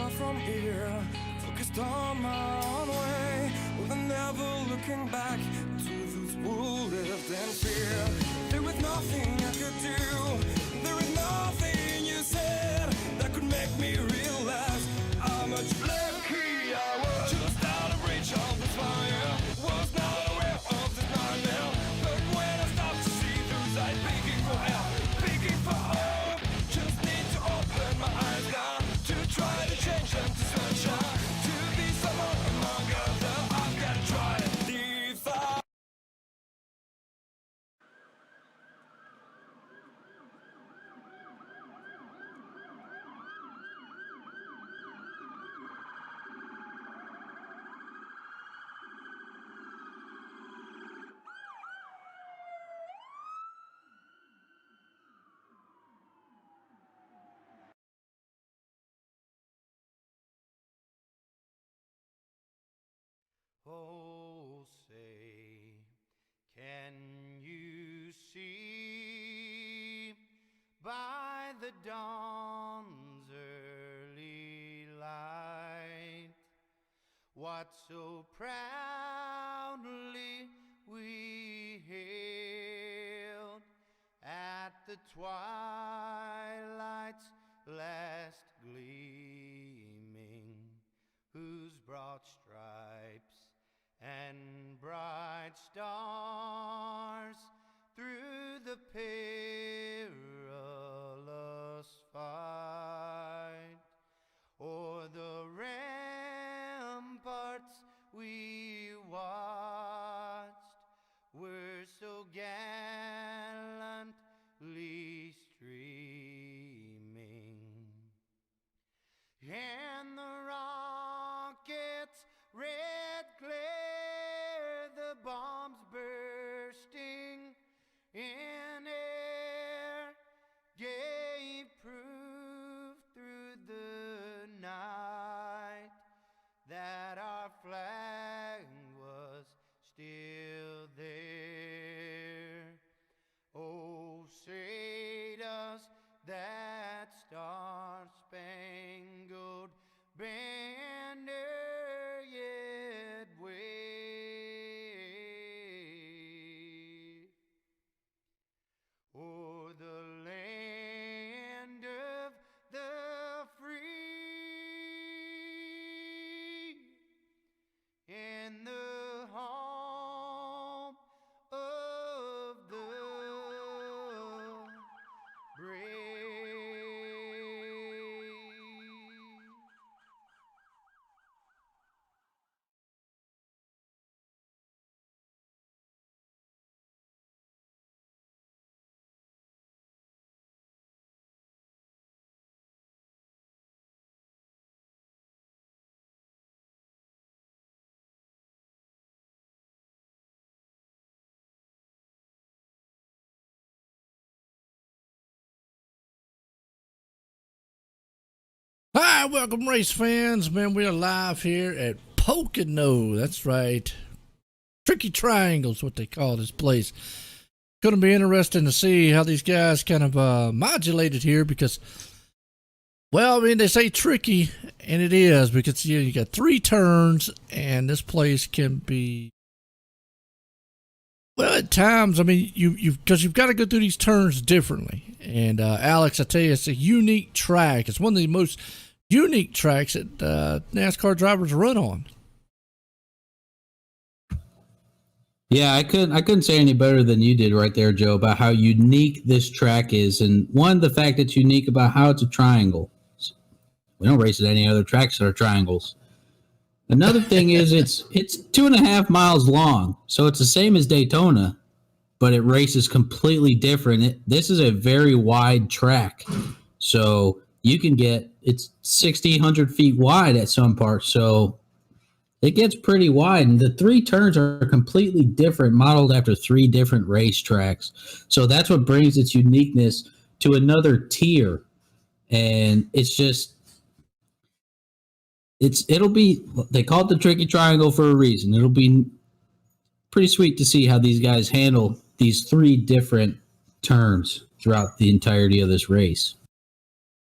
far from here, focused on my own way, with never looking back to those who lived in fear. There was nothing I could do, there is nothing you said that could make me realize how much lucky I was. Just out of reach of the fire, was not aware of this nightmare, but when I stopped to see through sight, begging for help, begging for hope, just need to open my eyes now, to try to change them to sunshine, to be someone among others. I've got to try to define. Oh, say, can you see by the dawn's early light what so proudly we hailed at the twilight's last gleaming, whose broad stripes and bright stars through the perilous fight o'er the ramparts we watched were so gallantly streaming, and the rockets' red glare, the bombs bursting in air, gave proof through the night that our flag was still there. Oh, say does that star-spangled banner yet wave o'er the land of the free and the home of the brave? Hi, welcome race fans. Man, we are live here at Pocono. That's right. Tricky Triangle is what they call this place. Going to be interesting to see how these guys kind of modulated here because, well, I mean, they say tricky, and it is because you got 3 turns, and this place can be, well, at times, I mean, you've got to go through these turns differently. And Alex, I tell you, it's a unique track. It's one of the most unique tracks that NASCAR drivers run on. Yeah, I couldn't say any better than you did right there, Joe, about how unique this track is. And one, the fact it's unique about how it's a triangle. We don't race at any other tracks that are triangles. Another thing is it's 2.5 miles long, so it's the same as Daytona, but it races completely different. This is a very wide track, so you can get it's 1,600 feet wide at some parts, so it gets pretty wide. And the 3 turns are completely different, modeled after 3 different racetracks. So that's what brings its uniqueness to another tier, and it's just. It'll be, they call it the Tricky Triangle for a reason. It'll be pretty sweet to see how these guys handle these 3 different turns throughout the entirety of this race.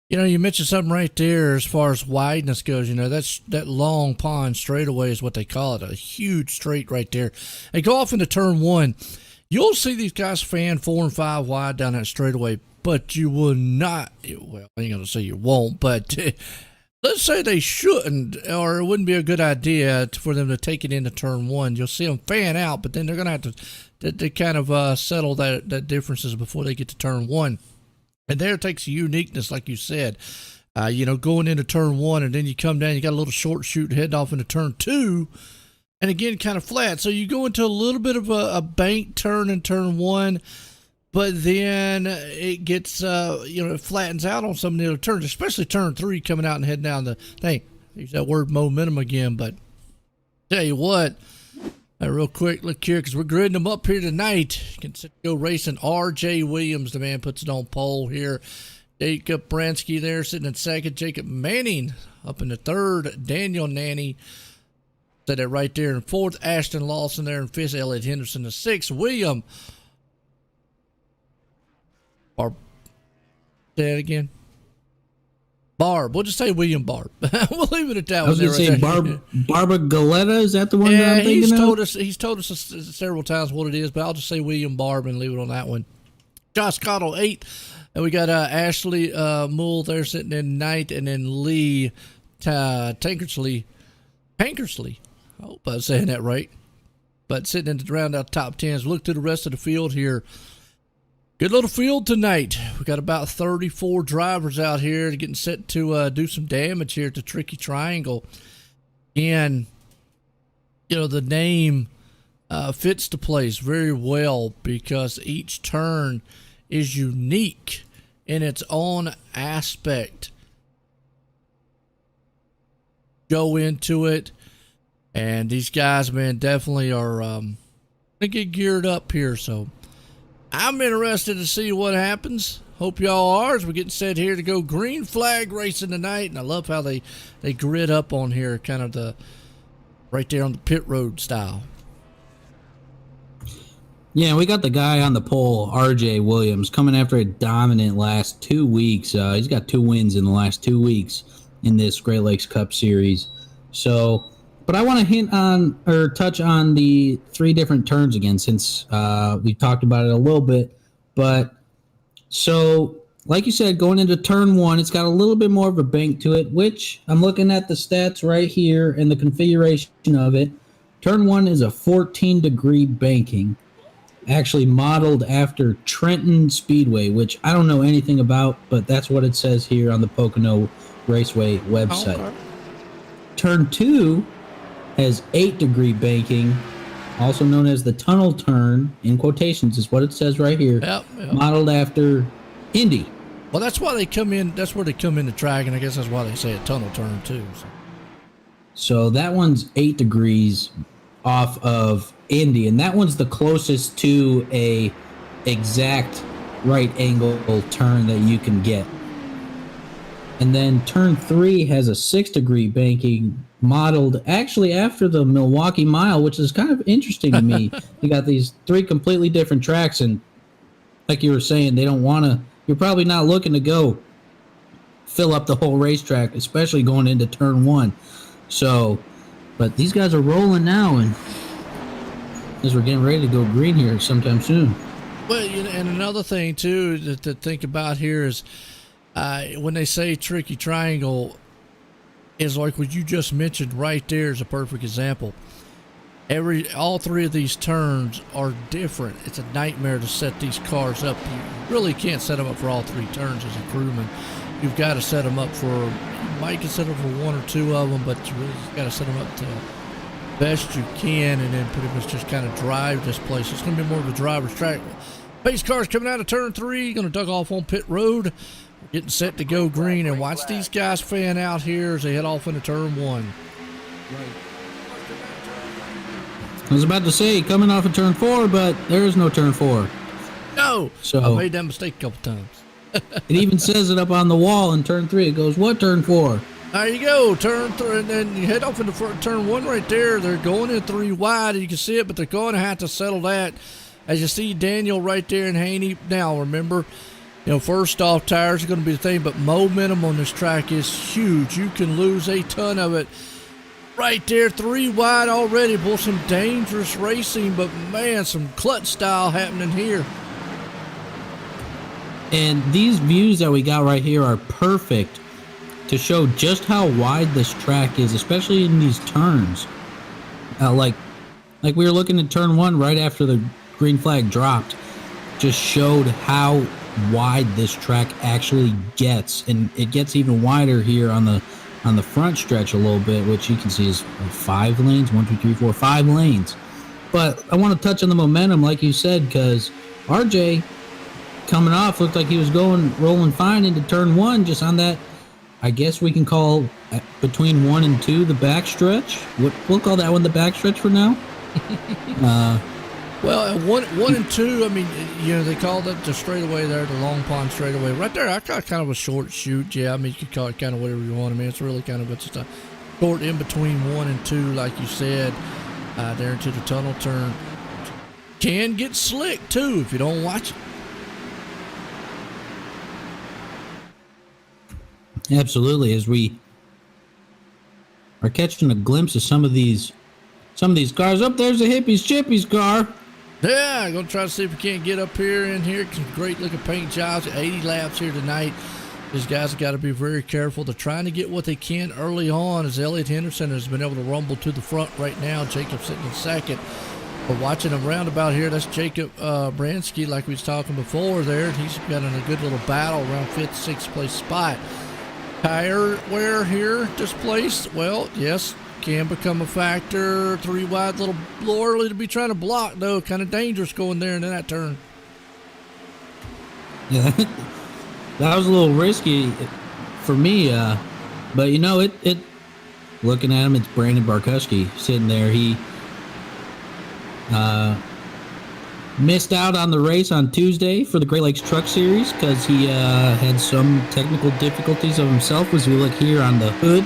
You know, you mentioned something right there as far as wideness goes. You know, that long pond straightaway is what they call it, a huge straight right there. And go off into turn one. You'll see these guys fan 4 and 5 wide down that straightaway, but you will not. Well, I ain't gonna say you won't, but let's say they shouldn't, or it wouldn't be a good idea for them to take it into turn one. You'll see them fan out, but then they're gonna have to kind of settle that differences before they get to turn one. And there it takes uniqueness, like you said. You know, going into turn one, and then you come down, you got a little short shoot heading off into turn two, and again, kind of flat. So you go into a little bit of a bank turn in turn one, but then it gets, it flattens out on some of the other turns, especially turn three coming out and heading down the thing. Use that word momentum again, but tell you what, real quick, look here, because we're gridding them up here tonight. You can go racing. R.J. Williams, the man, puts it on pole here. Jacob Bransky there sitting in second. Jacob Manning up in the third. Daniel Nanny said that right there in fourth. Ashton Lawson there in fifth. Elliot Henderson in sixth. William Barb. Say that again. Barb. We'll just say William Barb. We'll leave it at that. I was going to say Barbara Galetta. Is that the one that I'm thinking of? He's told us several times what it is, but I'll just say William Barb and leave it on that one. Josh Cottle, 8th. And we got Ashley Mull there sitting in 9th. And then Lee Tankersley. I hope I'm saying that right. But sitting in the round out top 10s. Look to the rest of the field here. Good little field tonight. We got about 34 drivers out here getting set to do some damage here at the Tricky Triangle. And, you know, the name fits the place very well because each turn is unique in its own aspect. Go into it, and these guys, man, definitely are going to get geared up here, so I'm interested to see what happens. Hope y'all are, as we're getting set here to go green flag racing tonight. And I love how they grid up on here, kind of right there on the pit road style. Yeah, we got the guy on the pole, R.J. Williams, coming after a dominant last 2 weeks. He's got 2 wins in the last 2 weeks in this Great Lakes Cup Series. So, but I want to hint on or touch on the 3 different turns again, since we talked about it a little bit. But so, like you said, going into turn 1, it's got a little bit more of a bank to it, which I'm looking at the stats right here and the configuration of it. Turn 1 is a 14-degree banking, actually modeled after Trenton Speedway, which I don't know anything about, but that's what it says here on the Pocono Raceway website. Okay. Turn 2 has 8-degree banking, also known as the tunnel turn, in quotations is what it says right here. Yep. Modeled after Indy. Well, that's why they come in. That's where they come in the track, and I guess that's why they say a tunnel turn too. So that one's 8 degrees off of Indy, and that one's the closest to a exact right angle turn that you can get. And then turn 3 has a 6-degree banking modeled actually after the Milwaukee Mile, which is kind of interesting to me. You got these 3 completely different tracks, and like you were saying, they don't want to, you're probably not looking to go fill up the whole racetrack, especially going into turn 1. So, but these guys are rolling now, and as we're getting ready to go green here sometime soon. Well, and another thing too to think about here is when they say Tricky Triangle, is like what you just mentioned right there is a perfect example. All 3 of these turns are different. It's a nightmare to set these cars up. You really can't set them up for all 3 turns as a crewman. You've got to set them up for, you might can set them for 1 or 2 of them, but you really got to set them up to best you can, and then pretty much just kind of drive this place. It's going to be more of a driver's track. Pace cars coming out of turn 3, going to duck off on pit road. We're getting set to go green, and watch these guys fan out here as they head off into turn 1. I was about to say coming off of turn 4, but there is no turn 4. No, so I made that mistake a couple times. It even says it up on the wall in turn 3. It goes, what turn 4? There you go, turn 3, and then you head off into turn 1 right there. They're going in 3 wide, and you can see it, but they're going to have to settle that. As you see Daniel right there and Haney. Now, remember, First off, tires are going to be the thing, but momentum on this track is huge. You can lose a ton of it. Right there, 3 wide already. Boy, some dangerous racing, but man, some clutch style happening here. And these views that we got right here are perfect to show just how wide this track is, especially in these turns. Like we were looking at turn 1 right after the green flag dropped, just showed how wide this track actually gets, and it gets even wider here on the front stretch a little bit, which you can see is 5 lanes. 1, 2, 3, 4, 5 lanes. But I want to touch on the momentum, like you said, because RJ coming off looked like he was rolling fine into turn 1, just on that. I guess we can call between 1 and 2 the backstretch. We'll call that one the backstretch for now. Well, one and 2, I mean, they called it the straightaway there, the Long Pond straightaway. Right there, I got kind of a short shoot. Yeah, I mean, you could call it kind of whatever you want. I mean, it's really kind of just a short in between 1 and 2, like you said, there into the tunnel turn. Can get slick, too, if you don't watch it. Absolutely, as we are catching a glimpse of some of these cars. Up there's a Hippies Chippies car. Yeah, I'm going to try to see if we can't get up here in here. Some great looking paint jobs. 80 laps here tonight. These guys have got to be very careful. They're trying to get what they can early on, as Elliott Henderson has been able to rumble to the front right now. Jacob sitting in second. We're watching him roundabout here. That's Jacob Bransky, like we was talking before there. He's got in a good little battle around 5th, 6th place spot. Tire wear here displaced. Well, yes, can become a factor. 3 wide, little early to be trying to block, though. Kind of dangerous going there into that turn. Yeah, that was a little risky for me. But it. Looking at him, it's Brandon Barkuski sitting there. He missed out on the race on Tuesday for the Great Lakes Truck Series because he had some technical difficulties of himself, as we look here on the hood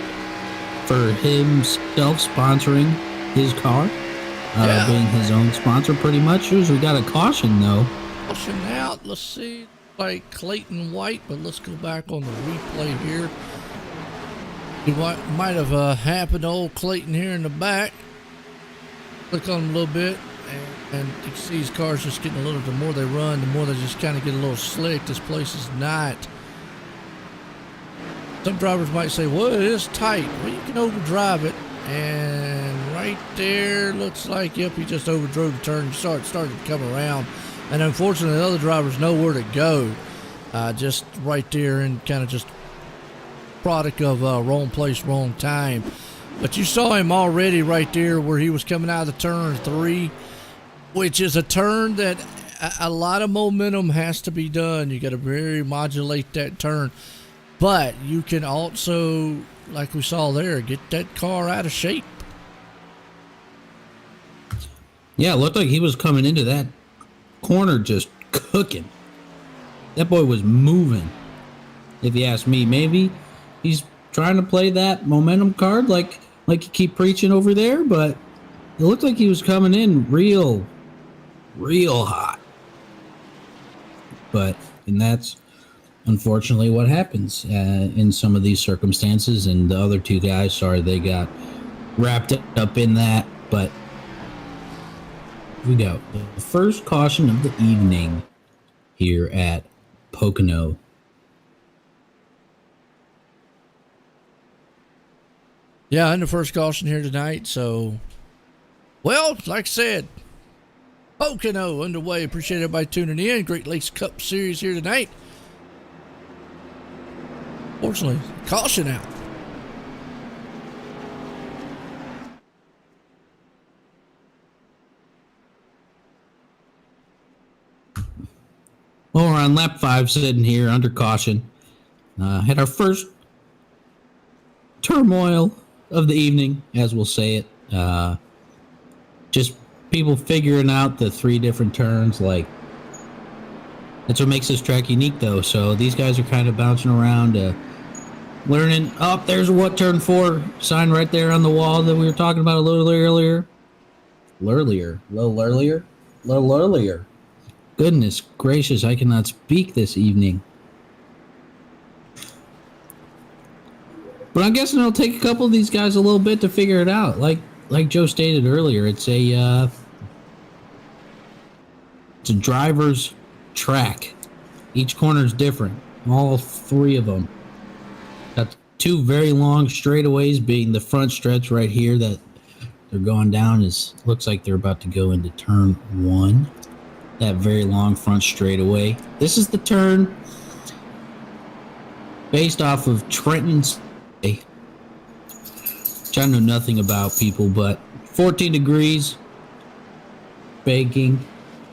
for himself sponsoring his car, being his own sponsor pretty much. We got a caution, though. Caution out. Let's see, like Clayton White, but let's go back on the replay here. It might have happened to old Clayton here in the back. Click on him a little bit. And you can see his car's just getting a little, the more they run, the more they just kind of get a little slick. This place is not. Some drivers might say, well, it is tight. Well, you can overdrive it. And right there, looks like, yep, he just overdrove the turn. Started to come around. And unfortunately, the other drivers know where to go. Just right there, and kind of just product of wrong place, wrong time. But you saw him already right there where he was coming out of the turn 3, which is a turn that a lot of momentum has to be done. You got to very modulate that turn. But you can also, like we saw there, get that car out of shape. Yeah, it looked like he was coming into that corner just cooking. That boy was moving. If you ask me, maybe he's trying to play that momentum card like you keep preaching over there, but it looked like he was coming in real hot. And that's unfortunately what happens in some of these circumstances. And the other 2 guys, sorry, they got wrapped up in that. But we go. The first caution of the evening here at Pocono. Yeah, and the first caution here tonight. So, well, like I said, Pocono underway. Appreciate everybody tuning in. Great Lakes Cup Series here tonight. Fortunately, caution out. Well, we're on lap 5 sitting here under caution. Had our first turmoil of the evening, as we'll say it. Just people figuring out the 3 different turns. Like, that's what makes this track unique, though. So these guys are kind of bouncing around, learning. Oh, there's a what turn 4 sign right there on the wall that we were talking about a little earlier. Little earlier. Goodness gracious, I cannot speak this evening. But I'm guessing it'll take a couple of these guys a little bit to figure it out. Like Joe stated earlier, it's a driver's track. Each corner is different. All three of them. Got two very long straightaways, being the front stretch right here that they're going down. Looks like they're about to go into turn 1. That very long front straightaway. This is the turn based off of Trenton's, which I know nothing about, people, but 14 degrees, baking,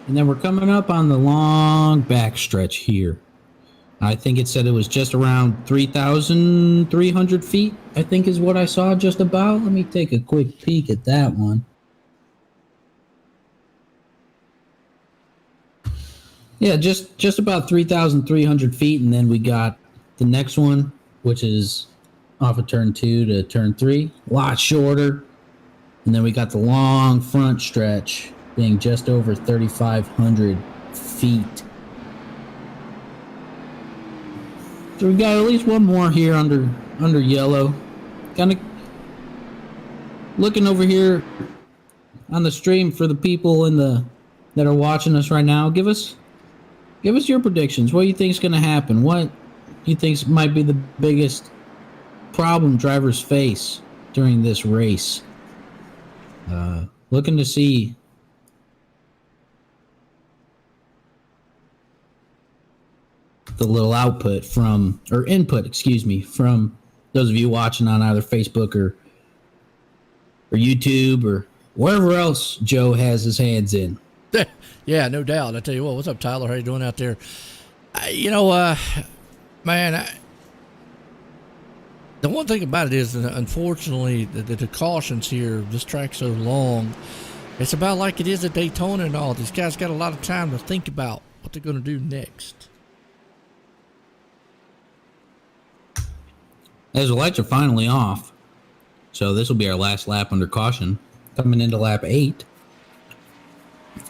and then we're coming up on the long back stretch here. I think it said it was just around 3,300 feet, I think is what I saw just about. Let me take a quick peek at that one. Yeah, just about 3,300 feet, and then we got the next one, which is off of turn 2 to turn 3, a lot shorter. And then we got the long front stretch being just over 3,500 feet. So we got at least one more here under yellow. Kind of looking over here on the stream for the people that are watching us right now. Give us your predictions. What do you think is going to happen? What do you think might be the biggest problem drivers face during this race? Looking to see the little input from those of you watching on either Facebook or YouTube or wherever else Joe has his hands in. Yeah, no doubt. I tell you what, what's up, Tyler? How you doing out there? Man, the one thing about it is, unfortunately, the cautions here, this track's so long, it's about like it is at Daytona and all. These guys got a lot of time to think about what they're going to do next. As the lights are finally off, so this will be our last lap under caution, coming into lap 8,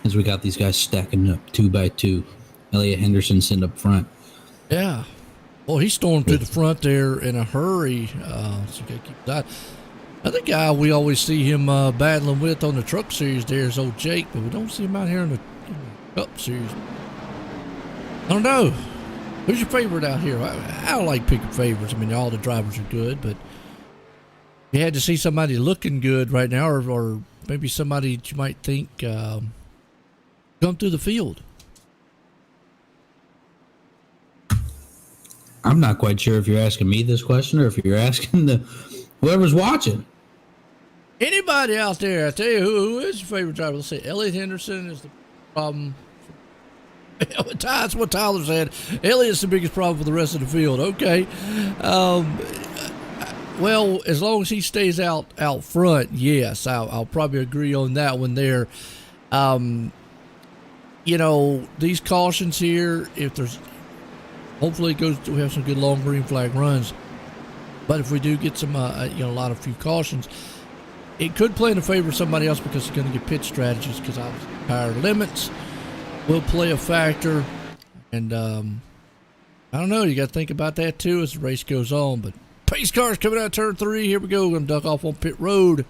as we got these guys stacking up 2 by 2. Elliott Henderson sitting up front. Yeah. Well, he stormed to the front there in a hurry. So you gotta keep that. Another guy we always see him battling with on the Truck Series there is old Jake, but we don't see him out here in the Cup Series. I don't know. Who's your favorite out here? I don't like picking favorites. I mean, all the drivers are good, but you had to see somebody looking good right now, or maybe somebody that you might think come through the field. I'm not quite sure if you're asking me this question or if you're asking whoever's watching. Anybody out there, I tell you, who is your favorite driver? Let's say Elliott Henderson is the problem. That's what Tyler said. Elliott's the biggest problem for the rest of the field. Okay. Well, as long as he stays out front, yes, I'll probably agree on that one there. These cautions here, if there's, hopefully we have some good long green flag runs. But if we do get some, a few cautions, it could play in the favor of somebody else because it's going to get pit strategies, because obviously power limits will play a factor. And I don't know, you got to think about that too as the race goes on. But pace cars coming out of turn 3. Here we go. We're going to duck off on pit road.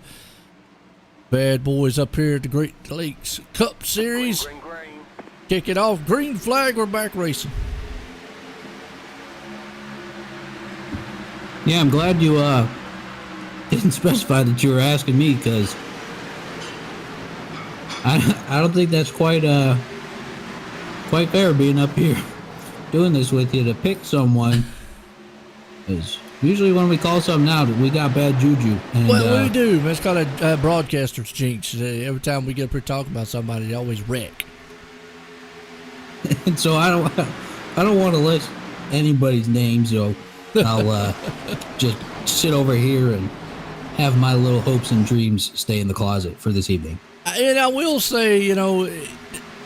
Bad boys up here at the Great Lakes Cup Series. Green. Kick it off. Green flag. We're back racing. Yeah, I'm glad you didn't specify that you were asking me, because I don't think that's quite fair being up here doing this with you to pick someone. Because usually when we call something out, we got bad juju. And, well, we do. It's called a broadcaster's jinx. Every time we get up here talking about somebody, they always wreck. And so I don't want to list anybody's name, so I'll just sit over here and have my little hopes and dreams stay in the closet for this evening. And I will say,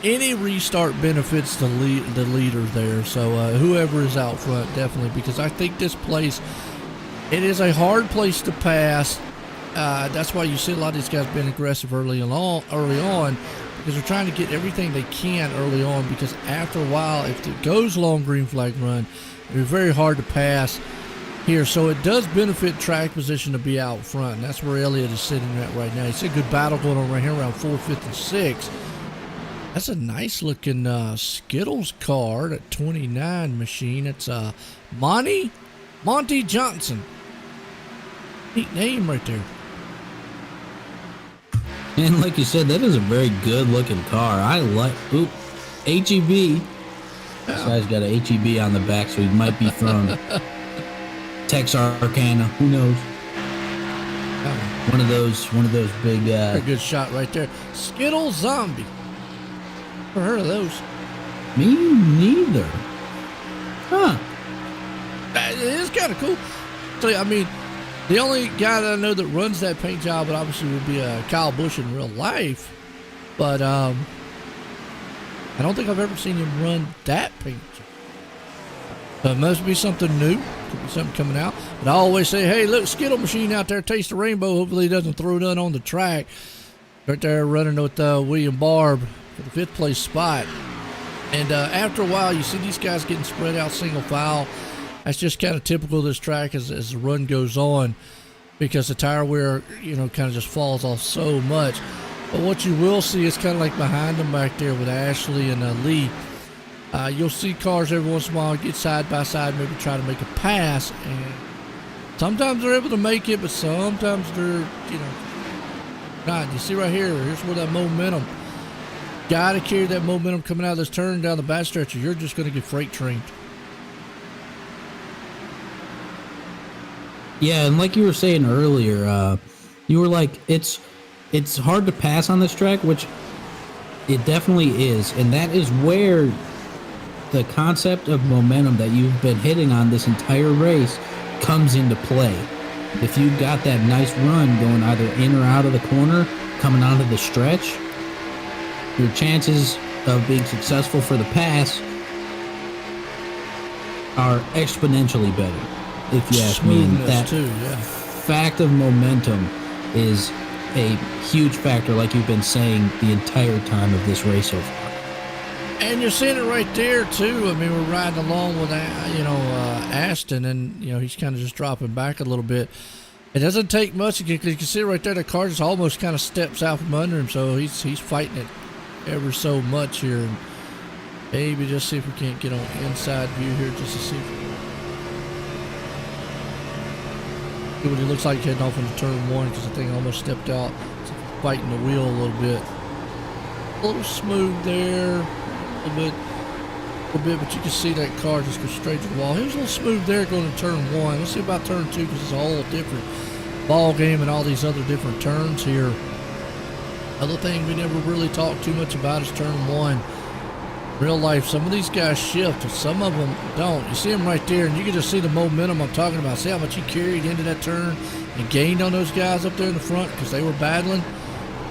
any restart benefits the leader there. So whoever is out front, definitely, because I think this place, it is a hard place to pass. That's why you see a lot of these guys being aggressive early on, because they're trying to get everything they can early on, because after a while, if it goes long green flag run, it'll be very hard to pass. here, so it does benefit track position to be out front. And that's where Elliott is sitting at right now. You see a good battle going on right here around 456. That's a nice looking Skittles car, that 29 machine. It's Monty Johnson. Neat name right there. And like you said, that is a very good looking car. I like, HEB. This guy's got a HEB on the back, so he might be from Texarkana. Who knows? One of those big. Very good shot right there. Skittle Zombie. Never heard of those. Me neither. Huh? It is kind of cool. So, I mean, the only guy that I know that runs that paint job, but obviously would be Kyle Busch in real life. But I don't think I've ever seen him run that paint job. So it must be something new. Could be something coming out. But I always say, hey, look, Skittle machine out there, taste the rainbow. Hopefully he doesn't throw none on the track. Right there running with William Barb for the 5th place spot. And after a while, you see these guys getting spread out single file. That's just kind of typical of this track as the run goes on, because the tire wear, kind of just falls off so much. But what you will see is kind of like behind them back there with Ashley and Lee. You'll see cars every once in a while get side by side, maybe try to make a pass. And sometimes they're able to make it, but sometimes they're, not. You see right here, here's where that momentum. Got to carry that momentum coming out of this turn down the backstretch, or you're just going to get freight trained. Yeah, and like you were saying earlier, you were like, it's hard to pass on this track, which it definitely is. And that is where the concept of momentum that you've been hitting on this entire race comes into play. If you got that nice run going either in or out of the corner, coming onto the stretch, your chances of being successful for the pass are exponentially better. If you ask me, and that fact of momentum is a huge factor, like you've been saying the entire time of this race so far. And you're seeing it right there too. I mean, we're riding along with Aston, and he's kind of just dropping back a little bit. It doesn't take much. You can see right there, the car just almost kind of steps out from under him, so he's fighting it ever so much here. And maybe just see if we can't get on inside view here just to see what he looks like heading off into turn 1, because the thing almost stepped out, fighting the wheel a little bit. A little smooth there, a little bit, but you can see that car just go straight to the wall. He was a little smooth there going to turn 1. Let's see about turn 2, because it's a whole different ball game and all these other different turns here. Other thing we never really talked too much about is turn 1. Real life, some of these guys shift, some of them don't. You see them right there, and you can just see the momentum I'm talking about. See how much he carried into that turn and gained on those guys up there in the front because they were battling.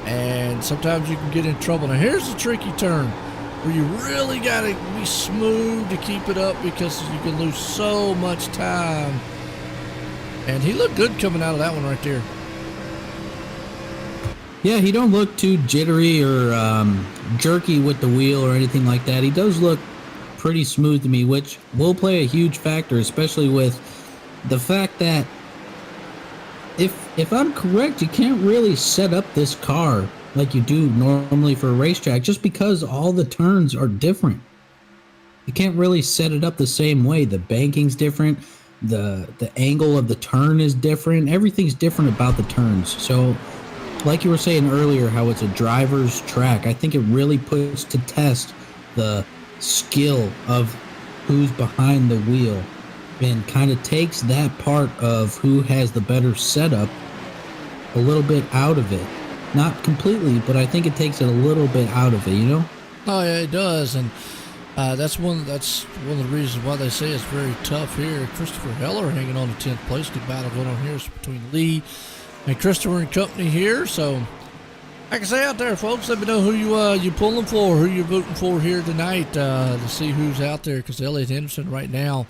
And sometimes you can get in trouble. Now here's the tricky turn where you really got to be smooth to keep it up, because you can lose so much time. And he looked good coming out of that one right there. Yeah, he don't look too jittery or jerky with the wheel or anything like that. He does look pretty smooth to me, which will play a huge factor, especially with the fact that if I'm correct, you can't really set up this car like you do normally for a racetrack, just because all the turns are different. You can't really set it up the same way. The banking's different. The angle of the turn is different. Everything's different about the turns. So like you were saying earlier, how it's a driver's track, I think it really puts to test the skill of who's behind the wheel, and kind of takes that part of who has the better setup a little bit out of it. Not completely, but I think it takes it a little bit out of it, Oh yeah, it does. And that's one of the reasons why they say it's very tough here. Christopher Heller hanging on to 10th place. Good battle going on here between Lee and Christopher and company here. So like I say out there, folks, let me know who you pulling for, who you're voting for here tonight, to see who's out there, because Elliott Henderson right now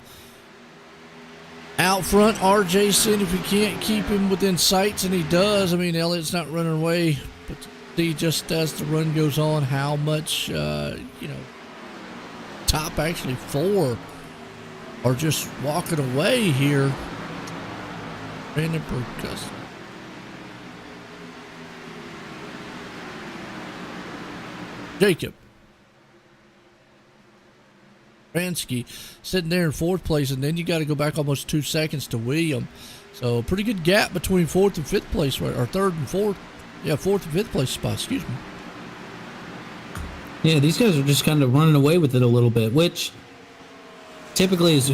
out front. RJ said if he can't keep him within sights, and he does. I mean, Elliott's not running away, but see just as the run goes on how much top actually 4 are just walking away here. Brandon Percuss. Jacob Bransky sitting there in fourth place, and then you got to go back almost 2 seconds to William. So pretty good gap between fourth and fifth place, or third and fourth. Yeah, fourth and fifth place spot. Excuse me. Yeah, these guys are just kind of running away with it a little bit, which typically is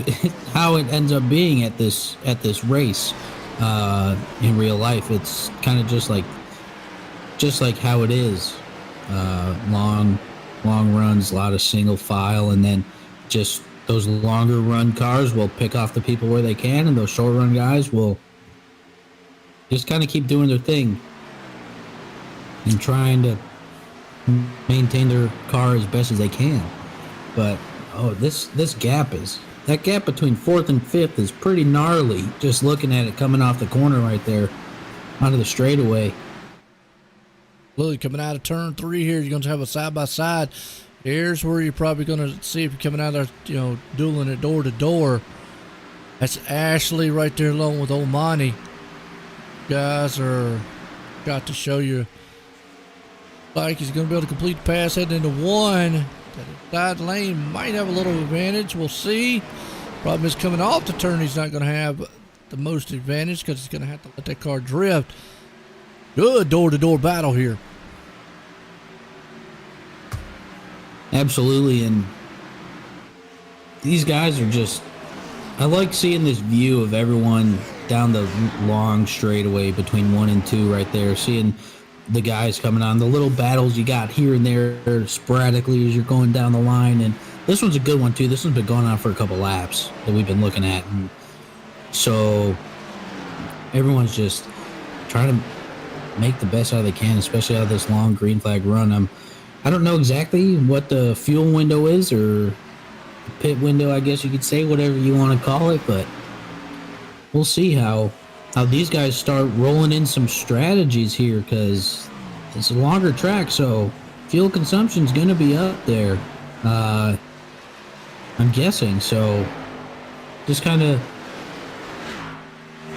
how it ends up being at this race. In real life, it's kind of just like how it is. Long runs, a lot of single file, and then just those longer run cars will pick off the people where they can, and those short run guys will just kind of keep doing their thing and trying to maintain their car as best as they can. But this gap between fourth and fifth is pretty gnarly. Just looking at it coming off the corner right there onto the straightaway. Lily coming out of turn 3 here. You're going to have a side by side. Here's where you're probably going to see if you're coming out there, dueling it door to door. That's Ashley right there along with old Monty. Guys are got to show you like he's going to be able to complete the pass heading into 1. That side lane might have a little advantage. We'll see. Problem is coming off the turn, he's not going to have the most advantage because he's going to have to let that car drift. Good door-to-door battle here. Absolutely, and these guys are just, I like seeing this view of everyone down the long straightaway between 1 and 2 right there, seeing the guys coming on, the little battles you got here and there sporadically as you're going down the line. And this one's a good one too. This one's been going on for a couple laps that we've been looking at, and so everyone's just trying to make the best out they can, especially out of this long green flag run. I don't know exactly what the fuel window is, or the pit window, I guess you could say, whatever you want to call it, but we'll see how these guys start rolling in some strategies here, because it's a longer track, so fuel consumption's going to be up there, I'm guessing. So just kind of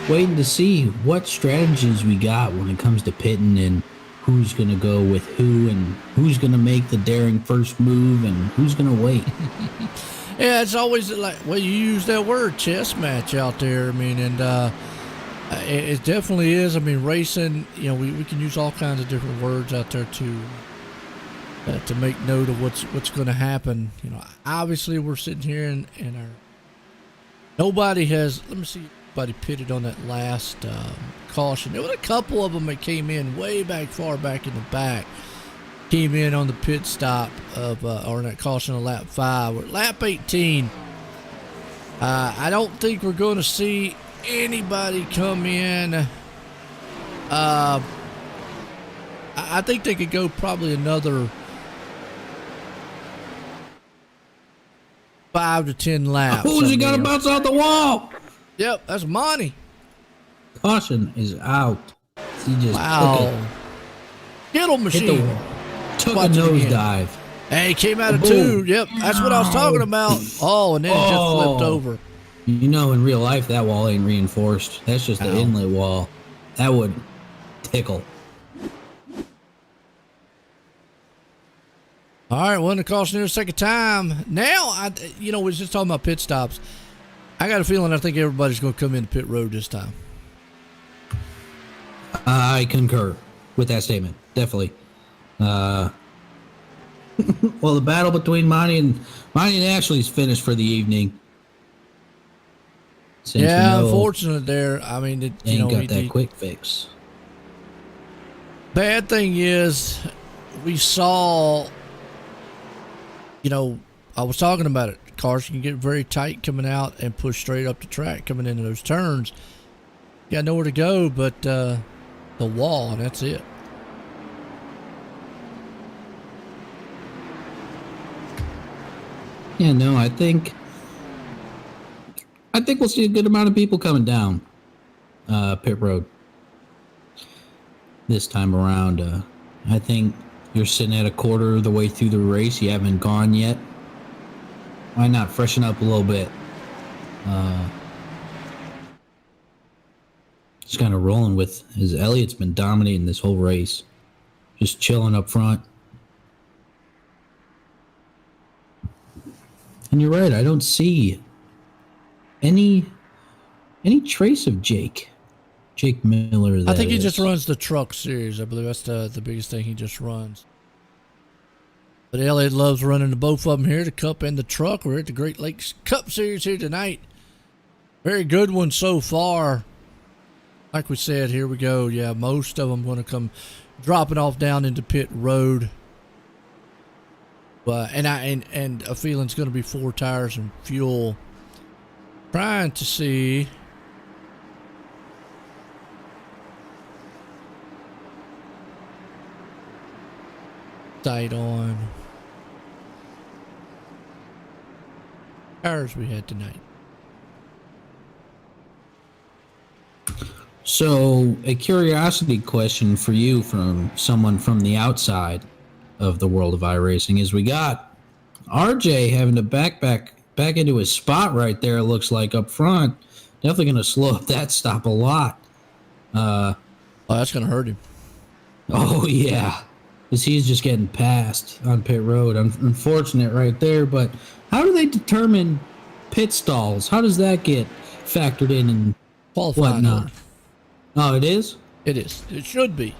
waiting to see what strategies we got when it comes to pitting, and who's going to go with who, and who's going to make the daring first move, and who's going to wait. Yeah, it's always like, well, you use that word, chess match out there. I mean, and it definitely is. I mean, racing, we can use all kinds of different words out there to make note of what's going to happen. Obviously we're sitting here and nobody has, let me see, nobody pitted on that last caution. There was a couple of them that came in way far back in the back. Came in on the pit stop of, or that caution on lap 5. We're at lap 18. I don't think we're going to see anybody come in. I think they could go probably another 5 to 10 laps. Who's he got to bounce off the wall? Yep, that's Monty. Caution is out. He just Skittle machine. Took a nosedive. Hey, he came out of 2. Yep, that's what I was talking about. Oh, and then it just flipped over. In real life, that wall ain't reinforced. That's just the inlet wall. That would tickle. All right, well, the caution here a second time. Now, we was just talking about pit stops. I got a feeling I think everybody's going to come into pit road this time. I concur with that statement. Definitely. Well, the battle between Monty and Ashley's finished for the evening. Since unfortunate there. I mean, ain't got that quick fix. Bad thing is, we saw. I was talking about it. Cars can get very tight coming out and push straight up the track coming into those turns. You got nowhere to go but the wall, and that's it. Yeah, no, I think we'll see a good amount of people coming down pit road this time around. I think you're sitting at a quarter of the way through the race. You haven't gone yet. Why not freshen up a little bit? just kind of rolling with his Elliott's been dominating this whole race, just chilling up front. And you're right, I don't see any trace of Jake Miller. I think he just runs the truck series. I believe that's the biggest thing he just runs. But Elliott loves running the both of them here, the Cup and the truck. We're at the Great Lakes Cup Series here tonight. Very good one so far. Like we said, here we go. Yeah, most of them going to come dropping off down into pit road. And a feeling it's going to be 4 tires and fuel. Trying to see. Sight on. Tires we had tonight. So, a curiosity question for you from someone from the outside of the world of iRacing is we got RJ having to back into his spot right there, it looks like up front. Definitely going to slow up that stop a lot. Oh, that's going to hurt him. Oh, yeah. Because he's just getting passed on pit road. Unfortunate right there, but how do they determine pit stalls? How does that get factored in and Qualifying whatnot? order. Oh, it is? It is. It should be.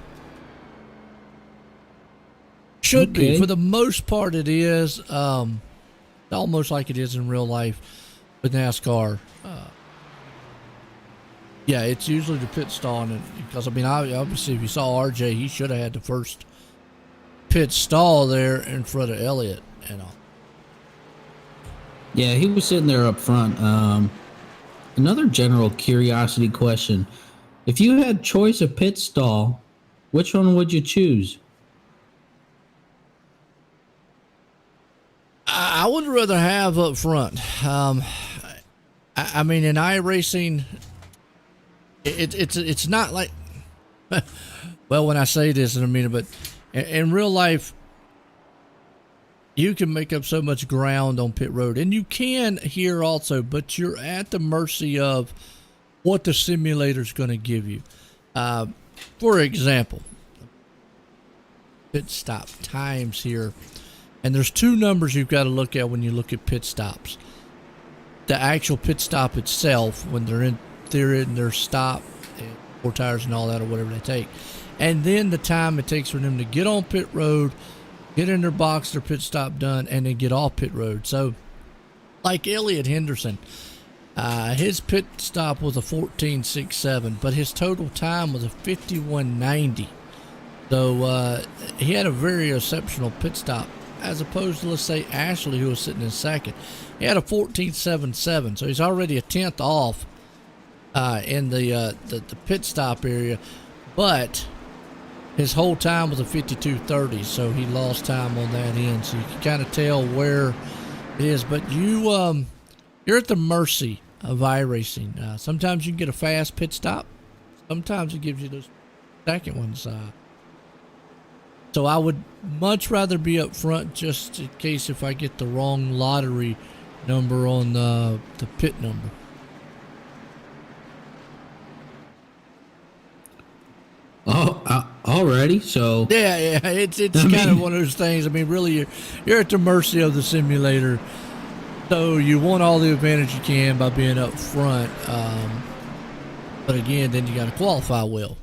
Should be. For the most part, it is. Almost like it is in real life with NASCAR. Yeah, it's usually the pit stall. Because, I mean, obviously, if you saw RJ, he should have had the first pit stall there in front of Elliott. Yeah, he was sitting there up front. Another general curiosity question. If you had choice of pit stall, which one would you choose? I would rather have up front. I mean, in iRacing, it's not like. Well, when I say this in a minute, but in real life, you can make up so much ground on pit road, and you can here also, but you're at the mercy of what the simulator's going to give you. For example, pit stop times here. And there's 2 numbers you've got to look at when you look at pit stops. The actual pit stop itself, when they're in their stop, 4 tires and all that or whatever they take. And then the time it takes for them to get on pit road, get in their box, their pit stop done, and then get off pit road. So, like Elliott Henderson, his pit stop was a 14.67, but his total time was a 51.90. So, he had a very exceptional pit stop. As opposed to, let's say, Ashley, who was sitting in second. He had a 14.77, so he's already a 10th off in the pit stop area. But his whole time was a 52.30, so he lost time on that end. So you can kind of tell where it is. But you're at the mercy of iRacing. Sometimes you can get a fast pit stop. Sometimes it gives you those second ones. So I would much rather be up front just in case if I get the wrong lottery number on the pit number. Oh, already? So Yeah, it's kind of one of those things. I mean, really, you're at the mercy of the simulator. So you want all the advantage you can by being up front. But again, then you got to qualify well.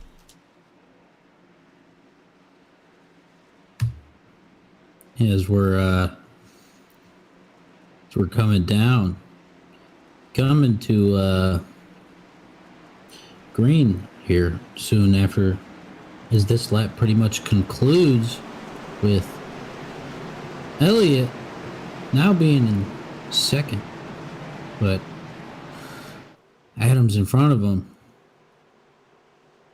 as we're coming down, coming to green here soon after, as this lap pretty much concludes with Elliott now being in second, but Adams in front of him.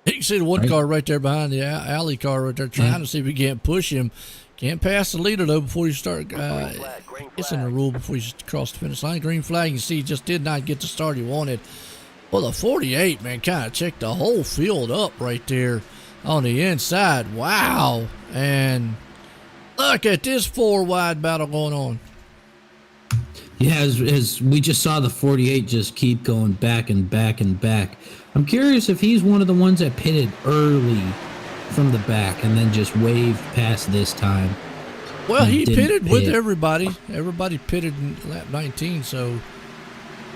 You can see the one car right there behind the alley car right there trying to see if we can't push him. Can't pass the leader, though, before you start. It's in the rule before you cross the finish line. Green flag, you see, he just did not get the start he wanted. Well, the 48, man, kind of checked the whole field up right there on the inside. Wow. And look at this four-wide battle going on. Yeah, as we just saw the 48 just keep going back and back and back. I'm curious if he's one of the ones that pitted early from the back and then just waved past this time. Well, he didn't pitted with pit. everybody. Everybody pitted in lap 19, so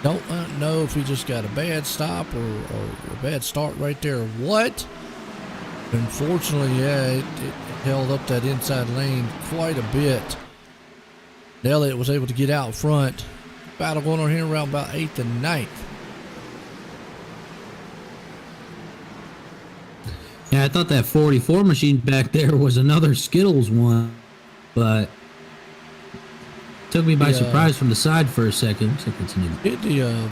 don't know if he just got a bad stop or a bad start right there or what. Unfortunately, yeah, it held up that inside lane quite a bit. Elliott was able to get out front. Battle going on here around about 8th and 9th. Yeah, I thought that 44 machine back there was another Skittles one, but took me by surprise from the side for a second. Looks like it's an Did the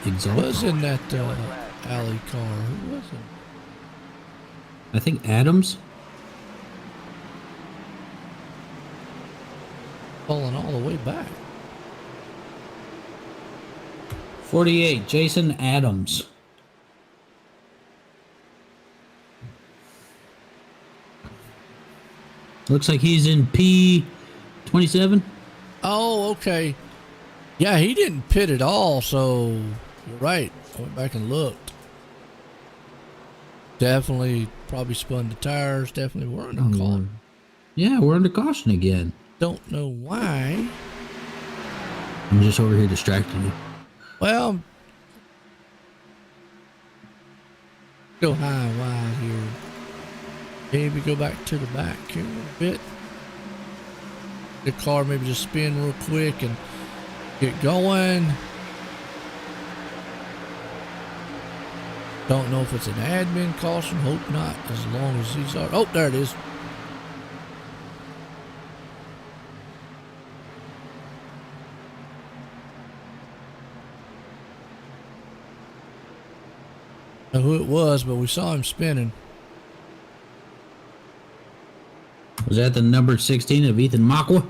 exhaust. was in that alley car? Who was it? I think Adams. Falling all the way back. 48, Jason Adams. Looks like he's in P27. Oh, okay. Yeah, he didn't pit at all, so you're right. I went back and looked. Definitely probably spun the tires. Definitely were under caution. Yeah, we're under caution again. Don't know why. I'm just over here distracting you. Well, go high and wide here. Maybe go back to the back here a little bit. The car maybe just spin real quick and get going. Don't know if it's an admin caution. Hope not, as long as he's... Oh, there it is. Know who it was, but we saw him spinning. Was that the number 16 of Ethan Makwa?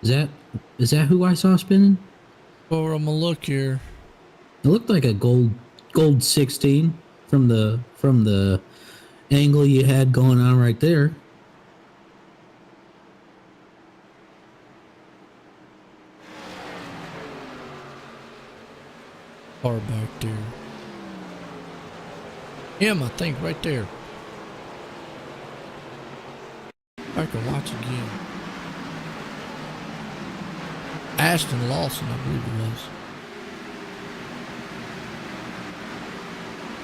Is that who I saw spinning? Or I'm gonna look here. It looked like a gold 16 from the angle you had going on right there. Car back there. Him, I think, right there. I can watch again. Ashton Lawson, I believe it was.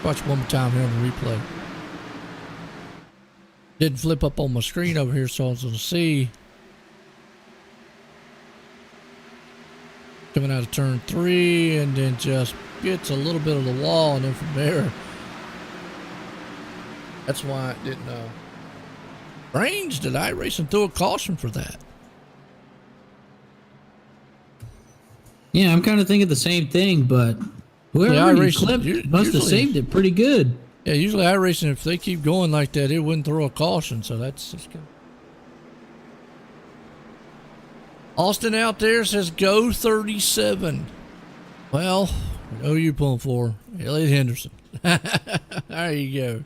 Watch one more time here on the replay. Didn't flip up on my screen over here, so I was going to see. Coming out of turn 3 and then just gets a little bit of the wall, and then from there. That's why it didn't range that I racing through a caution for that. Yeah, I'm kind of thinking the same thing, but whoever clipped must have saved it pretty good. Yeah, usually iRacing, if they keep going like that, it wouldn't throw a caution, so that's good. Austin out there says go 37. Well, who are you pulling for? Elliott Henderson. There you go.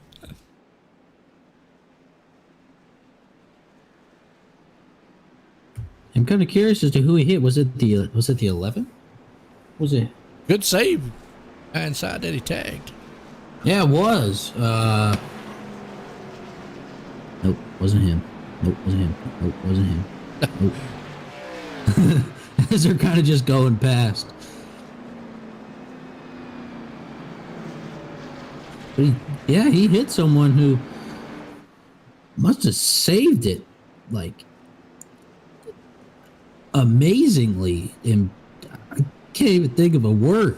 I'm kind of curious as to who he hit. Was it the 11? Was it? Good save. Inside that he tagged. Yeah, it was. Nope, wasn't him. Nope, wasn't him. Nope, wasn't him. Nope. As they're kind of just going past. But he hit someone who must have saved it, like, amazingly. And I can't even think of a word.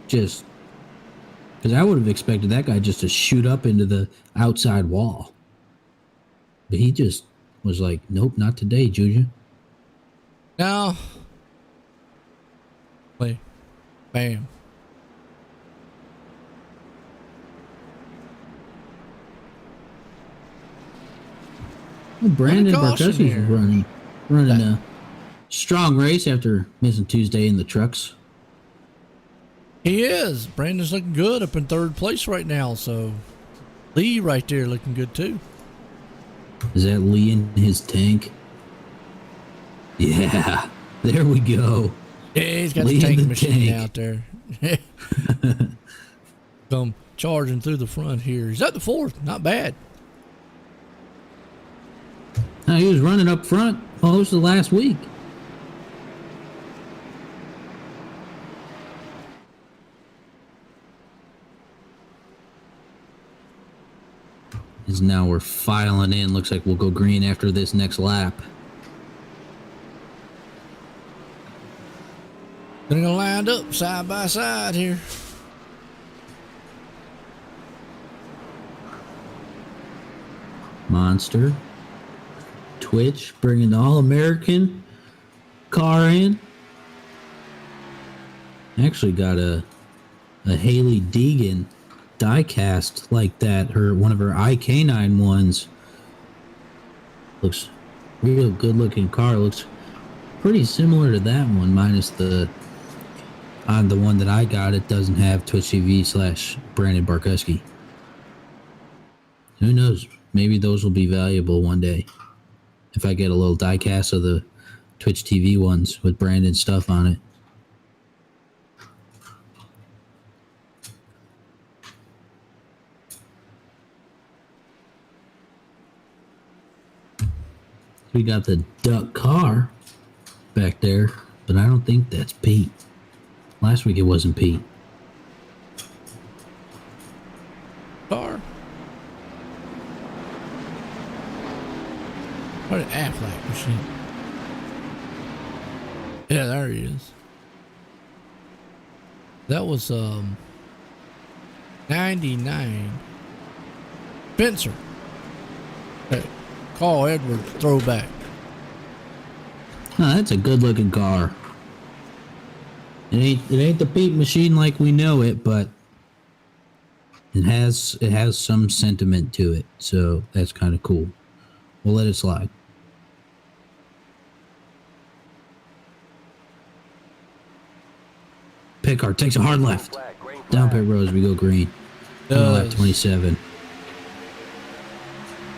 Just because I would have expected that guy just to shoot up into the outside wall. But he just was like, nope, not today, Juju. Now, wait, bam. Well, Brandon Barkowski's running a strong race after missing Tuesday in the trucks. He is. Brandon's looking good up in third place right now, so Lee right there looking good too. Is that Lee in his tank? Yeah, there we go. Yeah, he's got Lead the tank the machine tank. out there. Come charging through the front here. He's up to fourth. Not bad. Now, he was running up front most of the last week. As now we're filing in. Looks like we'll go green after this next lap. They're gonna line up side by side here. Monster. Twitch bringing the All-American car in. Actually got a Haley Deegan diecast like that. One of her IK9 ones. Looks real good looking car. Looks pretty similar to that one, minus on the one that I got, it doesn't have Twitch TV / Brandon Barkuski. Who knows? Maybe those will be valuable one day. If I get a little diecast of the Twitch TV ones with Brandon stuff on it. We got the duck car back there, but I don't think that's Pete. Last week it wasn't Pete. Car. What an Affleck machine. Yeah, there he is. That was 99. Spencer. Hey, Carl Edwards throwback. Oh, that's a good looking car. It ain't the Pete machine like we know it, but it has some sentiment to it, so that's kind of cool. We'll let it slide. Pickard takes a hard left. Down pit road as we go green. Lap 27.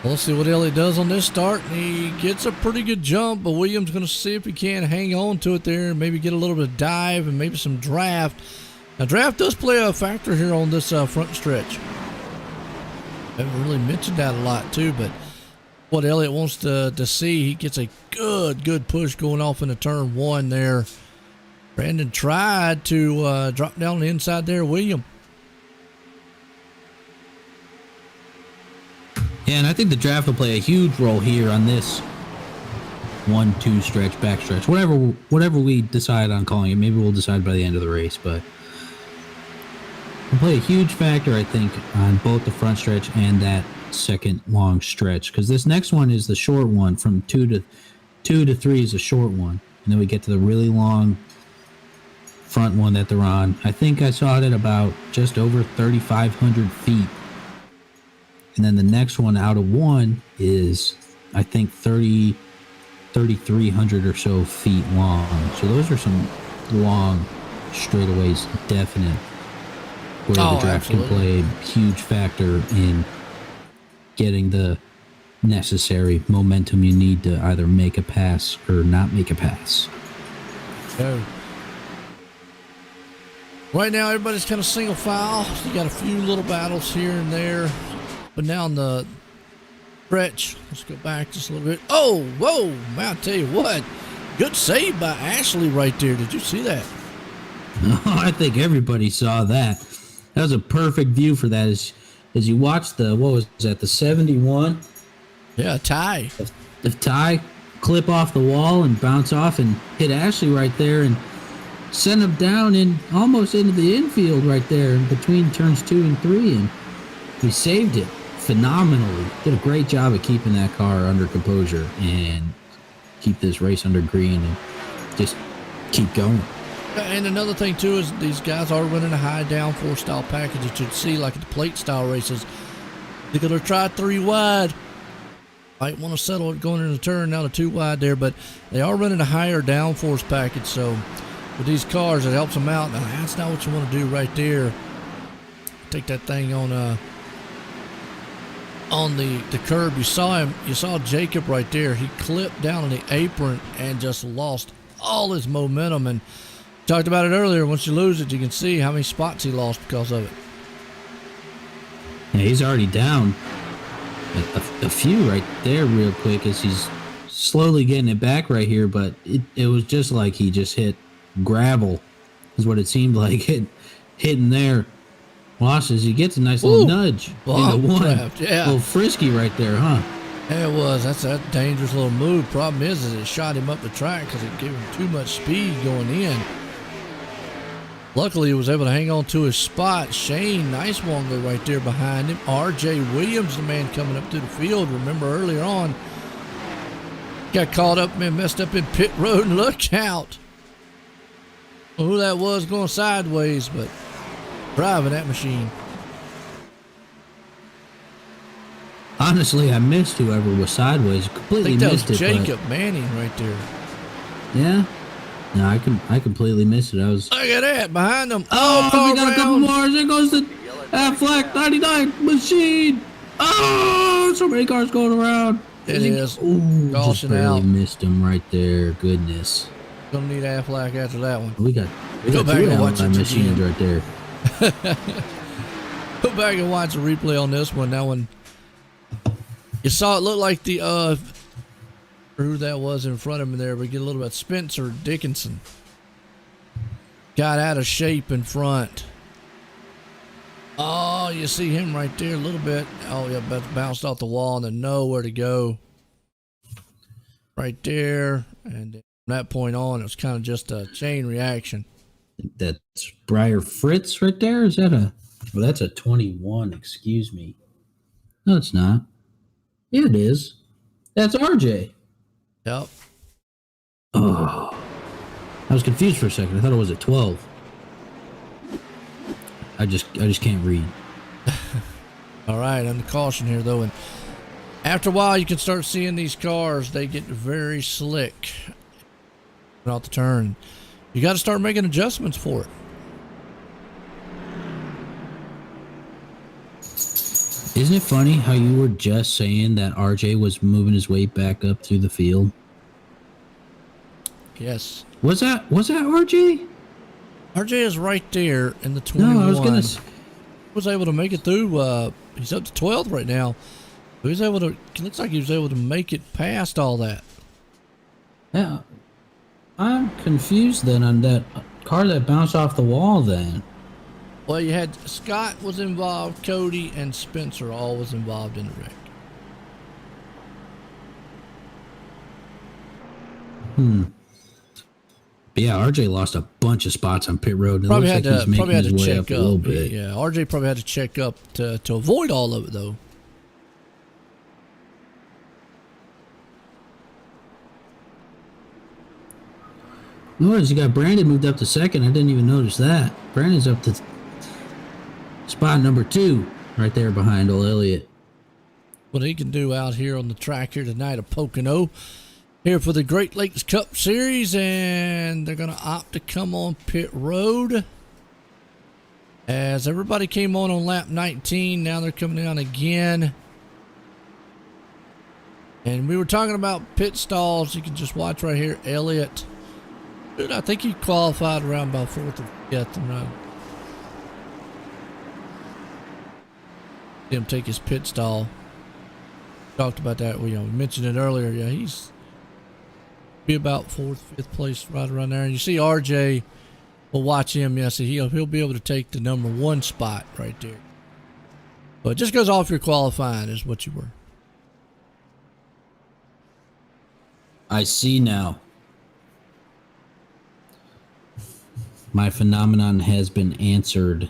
We'll see what Elliott does on this start. He gets a pretty good jump, but Williams going to see if he can hang on to it there and maybe get a little bit of dive and maybe some draft. Now, draft does play a factor here on this front stretch. I haven't really mentioned that a lot, too, but what Elliott wants to see, he gets a good push going off into turn one there. Brandon tried to drop down the inside there, William. Yeah, and I think the draft will play a huge role here on this 1-2 stretch, back stretch, whatever we decide on calling it. Maybe we'll decide by the end of the race, but it'll play a huge factor, I think, on both the front stretch and that second long stretch. Because this next one is the short one, from 2 to 3 is a short one, and then we get to the really long front one that they're on. I think I saw it at about just over 3,500 feet. And then the next one out of one is, I think, 3,300 or so feet long. So those are some long straightaways, definite, where the draft can play a huge factor in getting the necessary momentum you need to either make a pass or not make a pass. Oh. Right now, everybody's kind of single file. You got a few little battles here and there. But now on the stretch, let's go back just a little bit. Oh, whoa, man, I'll tell you what. Good save by Ashley right there. Did you see that? I think everybody saw that. That was a perfect view for that. As you watch the 71? Yeah, tie. The tie clip off the wall and bounce off and hit Ashley right there and send him down and almost into the infield right there between turns 2 and 3. And we saved it phenomenally. Did a great job of keeping that car under composure and keep this race under green and just keep going. And another thing, too, is these guys are running a high downforce style package that you'd see like at the plate style races. They're going to try 3 wide. Might want to settle it going into the turn now to 2 wide there, but they are running a higher downforce package. So with these cars, it helps them out. Now, that's not what you want to do right there. Take that thing on on the curb. You saw Jacob right there. He clipped down on the apron and just lost all his momentum. And talked about it earlier. Once you lose it, you can see how many spots he lost because of it. Yeah, he's already down a few right there real quick as he's slowly getting it back right here. But it was just like he just hit gravel is what it seemed like. Hitting there. Losses, he gets a nice little nudge into one. Trapped, yeah. A little frisky right there, huh? Yeah, it was. That's a dangerous little move. Problem is it shot him up the track because it gave him too much speed going in. Luckily, he was able to hang on to his spot. Shane Nicewonger right there behind him. R.J. Williams, the man coming up through the field. Remember earlier on, got caught up and messed up in pit road. And look out. Well, who that was going sideways, but driving that machine. Honestly, I missed whoever was sideways. Completely I think that missed was it. Jacob Manning right there. Yeah. No, I completely missed it. I was. Look at that behind them. Oh, we got a couple more. There goes the Affleck 99 machine. Oh, so many cars going around. It is. Ooh, just Caution barely out. missed him right there. Goodness. Gonna need Affleck after that one. We got Go back two and watch Affleck it machines again. right there. Go back and watch the replay on this one. That one, you saw it look like the who that was in front of him there. We get a little bit. Spencer Dickinson got out of shape in front. Oh, you see him right there a little bit. Oh yeah, but bounced off the wall and then nowhere to go. Right there, and from that point on, it was kind of just a chain reaction. That's Briar Fritz right there. Is that a? Well, that's a 21. Excuse me. No, it's not. Yeah, it is. That's RJ. Yep. Oh, I was confused for a second. I thought it was at 12. I just can't read. All right, under caution here though, and after a while you can start seeing these cars. They get very slick out the turn. You got to start making adjustments for it. Isn't it funny how you were just saying that RJ was moving his way back up through the field? Yes. Was that RJ? RJ is right there in the 21. No, I was gonna. Was able to make it through. He's up to 12th right now. He was able to. It looks like he was able to make it past all that. Yeah, I'm confused then on that car that bounced off the wall. Then. Well, you had Scott was involved, Cody and Spencer all was involved in the wreck. But yeah, RJ lost a bunch of spots on pit road. And Probably it had looks like to he's probably making had to his way check up a little bit. Yeah, RJ probably had to check up to avoid all of it though. Notice you got Brandon moved up to second. I didn't even notice that. Brandon's up to spot number 2, right there behind old Elliott. What he can do out here on the track here tonight at Pocono, here for the Great Lakes Cup Series, and they're going to opt to come on pit road. As everybody came on lap 19, now they're coming on again. And we were talking about pit stalls. You can just watch right here, Elliott. Dude, I think he qualified around about 4th or 5th and run. Him take his pit stall. Talked about that. We mentioned it earlier. Yeah, he's be about 4th, 5th place right around there. And you see RJ. We'll watch him. Yeah, see he'll be able to take the number 1 spot right there. But it just goes off your qualifying is what you were. I see now. My phenomenon has been answered.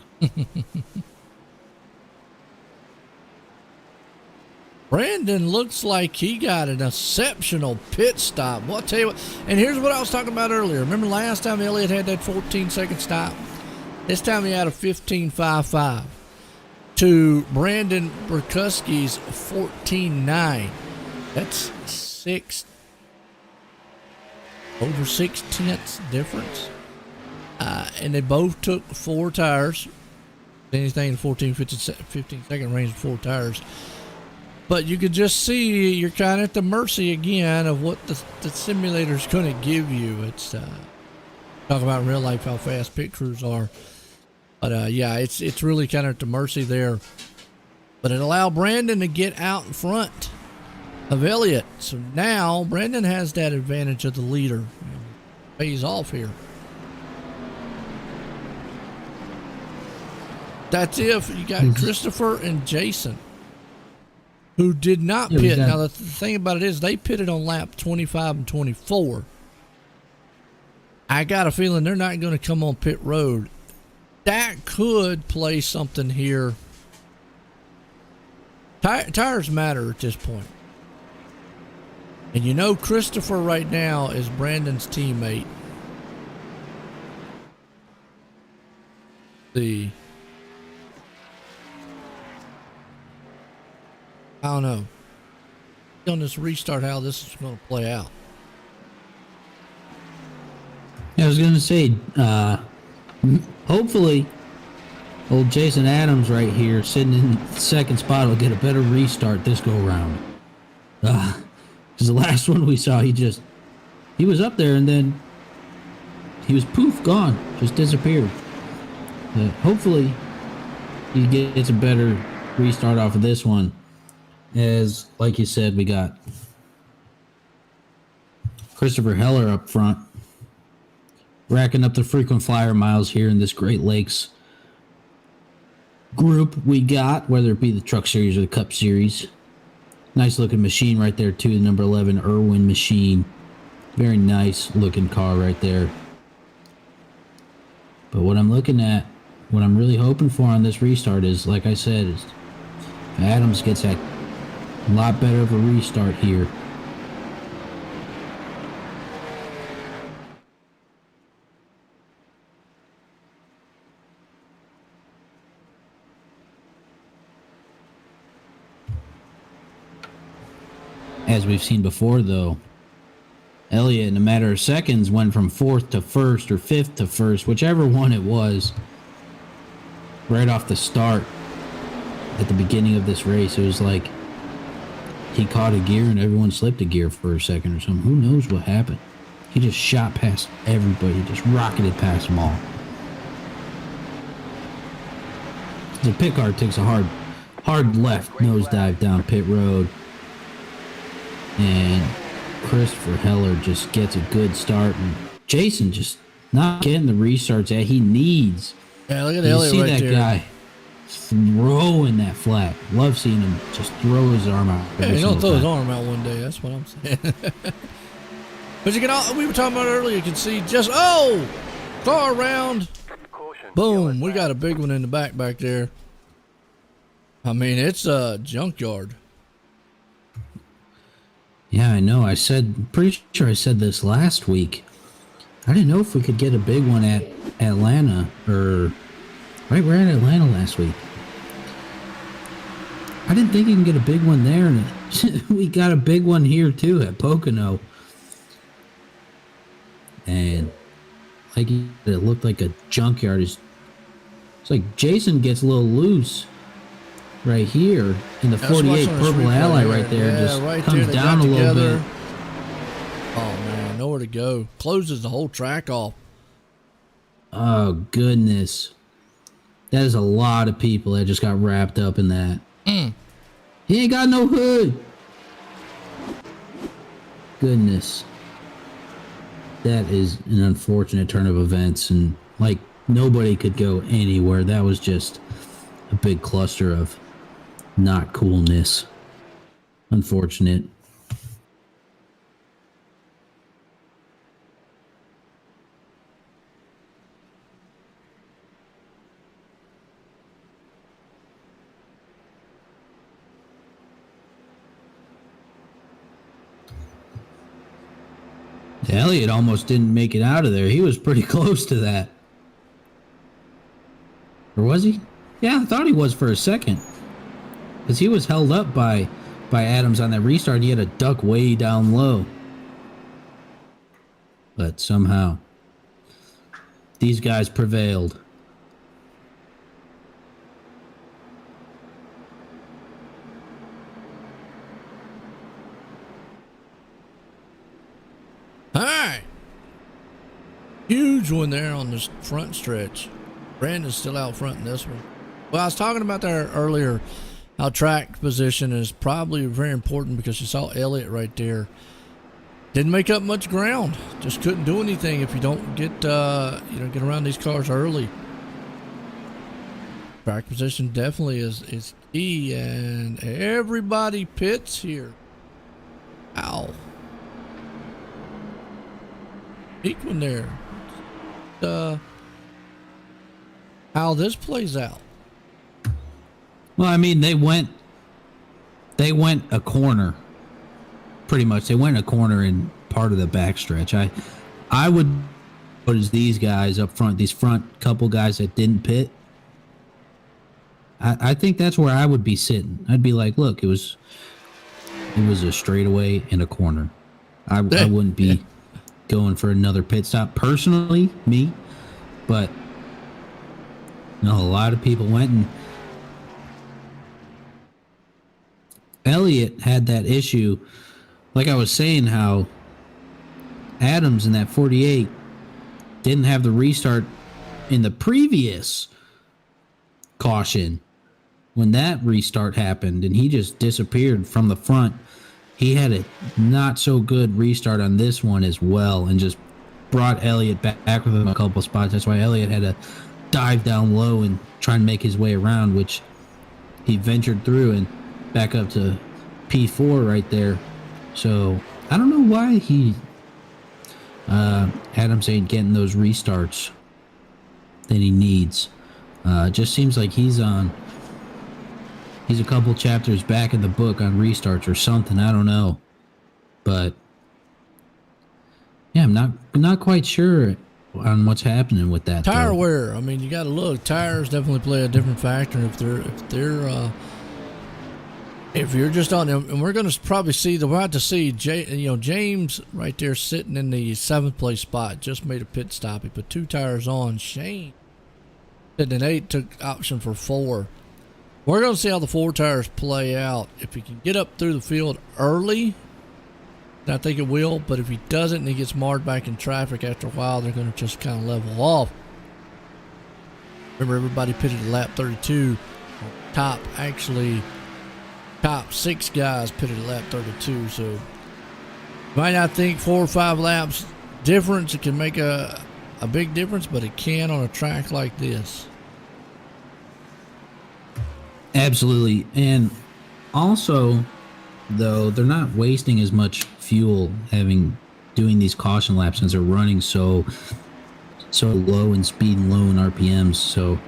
Brandon looks like he got an exceptional pit stop. Well, I'll tell you what, and here's what I was talking about earlier. Remember last time Elliott had that 14-second stop? This time he had a 15.55 to Brandon Burkuski's 14.9. That's over 6 tenths difference. And they both took 4 tires. Anything in 15 second range, 4 tires. But you could just see you're kind of at the mercy again of what the simulator's going to give you. It's talk about in real life how fast pit crews are. But yeah, it's really kind of at the mercy there. But it allowed Brandon to get out in front of Elliott. So now Brandon has that advantage of the leader. Pays off here. That's if you got Christopher and Jason, who did not pit. Now, the thing about it is they pitted on lap 25 and 24. I got a feeling they're not going to come on pit road. That could play something here. Tires matter at this point. And you know Christopher right now is Brandon's teammate. I don't know. On this restart, how this is going to play out. I was going to say, hopefully, old Jason Adams right here, sitting in second spot, will get a better restart this go around. Because the last one we saw, he was up there and then he was poof, gone, just disappeared. Hopefully, he gets a better restart off of this one. As, like you said, we got Christopher Heller up front, racking up the frequent flyer miles here in this Great Lakes group we got, whether it be the Truck Series or the Cup Series. Nice looking machine right there too, the number 11 Irwin machine. Very nice looking car right there. But what I'm looking at, what I'm really hoping for on this restart is, like I said, is if Adams gets that a lot better of a restart here. As we've seen before, though, Elliott, in a matter of seconds, went from 4th to 1st or 5th to 1st, whichever one it was, right off the start at the beginning of this race. It was like he caught a gear and everyone slipped a gear for a second or something. Who knows what happened? He just shot past everybody, just rocketed past them all. The pit car takes a hard left nosedive down pit road. And Christopher Heller just gets a good start. And Jason just not getting the restarts that he needs. Yeah, look at Elliott right there. You see that guy throwing that flat. Love seeing him just throw his arm out. Yeah, he's going to throw his arm out one day. That's what I'm saying. But you can we were talking about earlier, you can see just, car around. Boom. We got a big one in the back there. I mean, it's a junkyard. Yeah, I know. Pretty sure I said this last week. I didn't know if we could get a big one at Atlanta or right. We're at Atlanta last week. I didn't think you can get a big one there, and we got a big one here too at Pocono. And like it looked like a junkyard. It's like Jason gets a little loose. Right here in the 48 Purple Ally right there, just right comes there, down a little bit. Oh man, nowhere to go. Closes the whole track off. Oh goodness, that is a lot of people that just got wrapped up in that. He ain't got no hood. Goodness, that is an unfortunate turn of events, and like nobody could go anywhere. That was just a big cluster of not coolness. Unfortunate. Elliott almost didn't make it out of there. He was pretty close to that. Or was he? Yeah, I thought he was for a second. Because he was held up by Adams on that restart. He had to duck way down low. But somehow, these guys prevailed. one there on this front stretch. Brandon's still out front in this one. Well, I was talking about there earlier how track position is probably very important because you saw Elliott right there. Didn't make up much ground. Just couldn't do anything if you don't get get around these cars early. Track position definitely is key, and everybody pits here. Ow. Big one there. How this plays out. Well, I mean, they went a corner. Pretty much, they went a corner in part of the backstretch. I would put as these guys up front, these front couple guys that didn't pit. I think that's where I would be sitting. I'd be like, look, it was a straightaway in a corner. I wouldn't be going for another pit stop personally, me, but no, a lot of people went, and Elliott had that issue. Like I was saying, how Adams in that 48 didn't have the restart in the previous caution when that restart happened, and he just disappeared from the front. He had a not so good restart on this one as well, and just brought Elliott back with him a couple spots. That's why Elliott had to dive down low and try and make his way around, which he ventured through and back up to P4 right there. So I don't know why he Adams ain't getting those restarts that he needs. It just seems like he's a couple chapters back in the book on restarts or something. I don't know, but yeah, I'm not quite sure on what's happening with that tire wear. I mean, you got to look. Tires definitely play a different factor. If you're just on them, and we're going to probably see we'll have to see James right there sitting in the 7th place spot just made a pit stop. He put 2 tires on. Shane sitting in 8 took option for 4. We're going to see how the 4 tires play out. If he can get up through the field early, I think it will. But if he doesn't and he gets marred back in traffic after a while, they're going to just kind of level off. Remember, everybody pitted at lap 32. Top 6 guys pitted at lap 32. So you might not think 4 or 5 laps difference. It can make a big difference, but it can on a track like this. Absolutely. And also, though, they're not wasting as much fuel doing these caution laps since they're running so low in speed and low in RPMs. So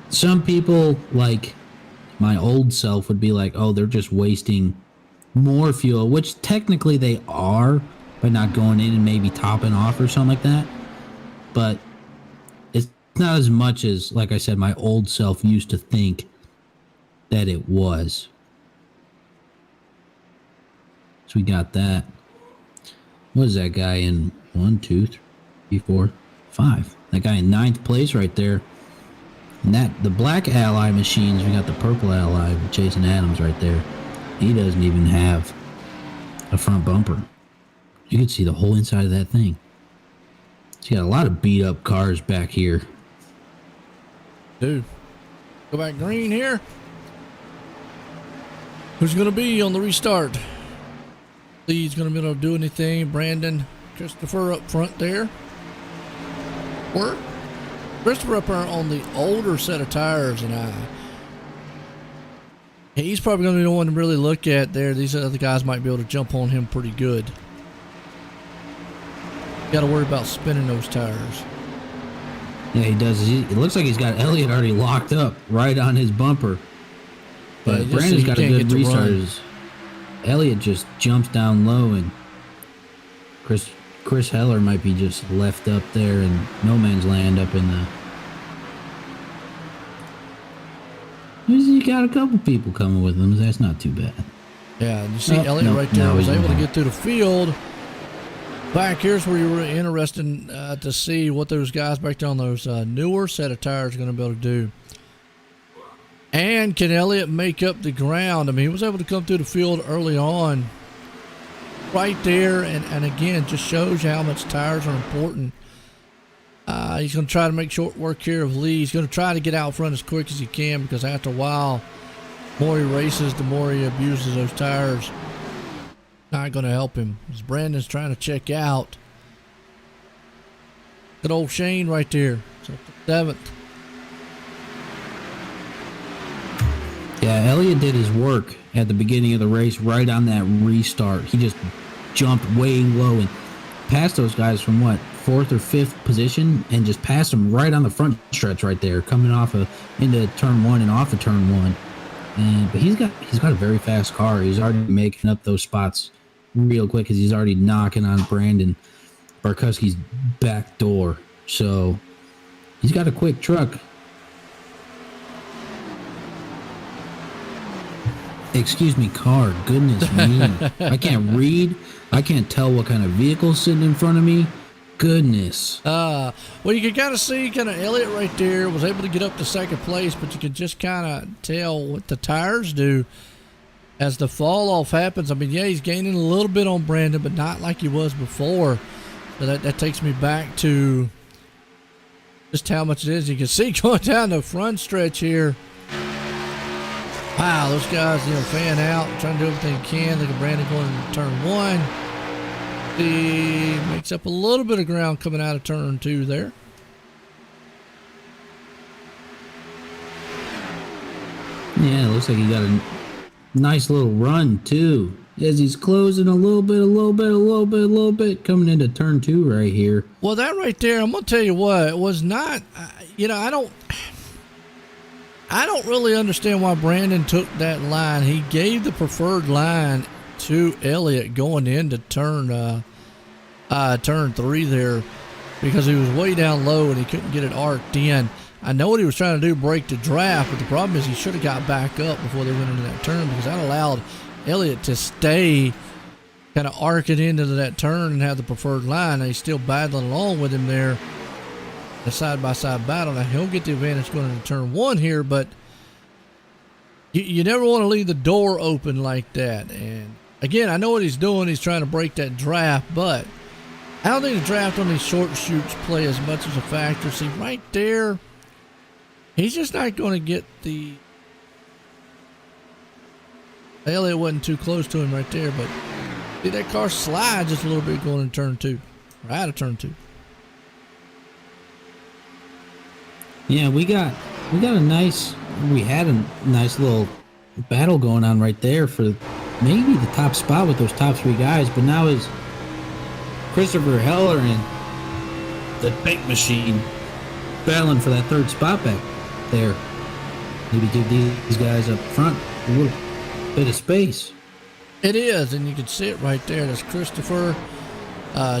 some people, like my old self, would be like, oh, they're just wasting more fuel, which technically they are by not going in and maybe topping off or something like that. But it's not as much as, like I said, my old self used to think that it was. So we got that. What is that guy in 1, 2, 3, 4, 5? That guy in 9th place right there. And the black Ally machines, we got the purple Ally with Jason Adams right there. He doesn't even have a front bumper. You can see the whole inside of that thing. So you got a lot of beat up cars back here. Dude, go back green here. Who's going to be on the restart? Lee's going to be able to do anything. Brandon, Christopher up front there. Work. Christopher up there on the older set of tires than I. He's probably going to be the one to really look at there. These other guys might be able to jump on him pretty good. Got to worry about spinning those tires. Yeah, he does. It looks like he's got Elliott already locked up right on his bumper. But Yeah, Brandon's got a good restart. Elliott just jumps down low, and Chris Heller might be just left up there in no man's land up in the... You got a couple people coming with him. That's not too bad. Yeah, you see Elliott right there was able to get through the field. Back here's where you were interested to see what those guys back there on those newer set of tires are going to be able to do. And can Elliott make up the ground? I mean, he was able to come through the field early on. right there, and again, just shows you how much tires are important. He's going to try to make short work here of Lee. He's going to try to get out front as quick as he can, because after a while, the more he races, the more he abuses those tires. Not going to help him. As Brandon's trying to check out. Good old Shane right there. So 7th. Yeah, Elliott did his work at the beginning of the race right on that restart. He just jumped way low and passed those guys from what, 4th or 5th position, and just passed them right on the front stretch right there, coming off into turn 1 and off of turn 1. But he's got a very fast car. He's already making up those spots real quick because he's already knocking on Brandon Barkowski's back door. So he's got a quick truck. Excuse me, car. Goodness me. I can't read. I can't tell what kind of vehicle's sitting in front of me. Goodness. Well, you can kind of see Elliott right there was able to get up to 2nd place, but you can just kind of tell what the tires do as the fall off happens. I mean, yeah, he's gaining a little bit on Brandon, but not like he was before. So that takes me back to just how much it is. You can see going down the front stretch here. Wow, those guys, fan out, trying to do everything they can. Look at Brandon going into turn 1. He makes up a little bit of ground coming out of turn 2 there. Yeah, it looks like he got a nice little run too. As he's closing a little bit, coming into turn 2 right here. Well, that right there, I'm gonna tell you what, it was not. I don't really understand why Brandon took that line. He gave the preferred line to Elliott going into turn 3 there, because he was way down low and he couldn't get it arced in. I know what he was trying to do, break the draft, but the problem is he should have got back up before they went into that turn, because that allowed Elliott to stay kind of arc it into that turn and have the preferred line. And he's still battling along with him there. The side-by-side battle. Now he'll get the advantage going into turn 1 here, but you never want to leave the door open like that. And again, I know what he's doing. He's trying to break that draft, but I don't think the draft on these short shoots play as much as a factor. See, right there, he's just not going to get the... Elliott wasn't too close to him right there, but see, that car slide just a little bit going into turn 2, or out of turn 2. Yeah, we had a nice little battle going on right there for maybe the top spot with those top 3 guys, but now is Christopher Heller and the Tank Machine battling for that 3rd spot back there. Maybe give these guys up front a little bit of space. It is, and you can see it right there. That's Christopher,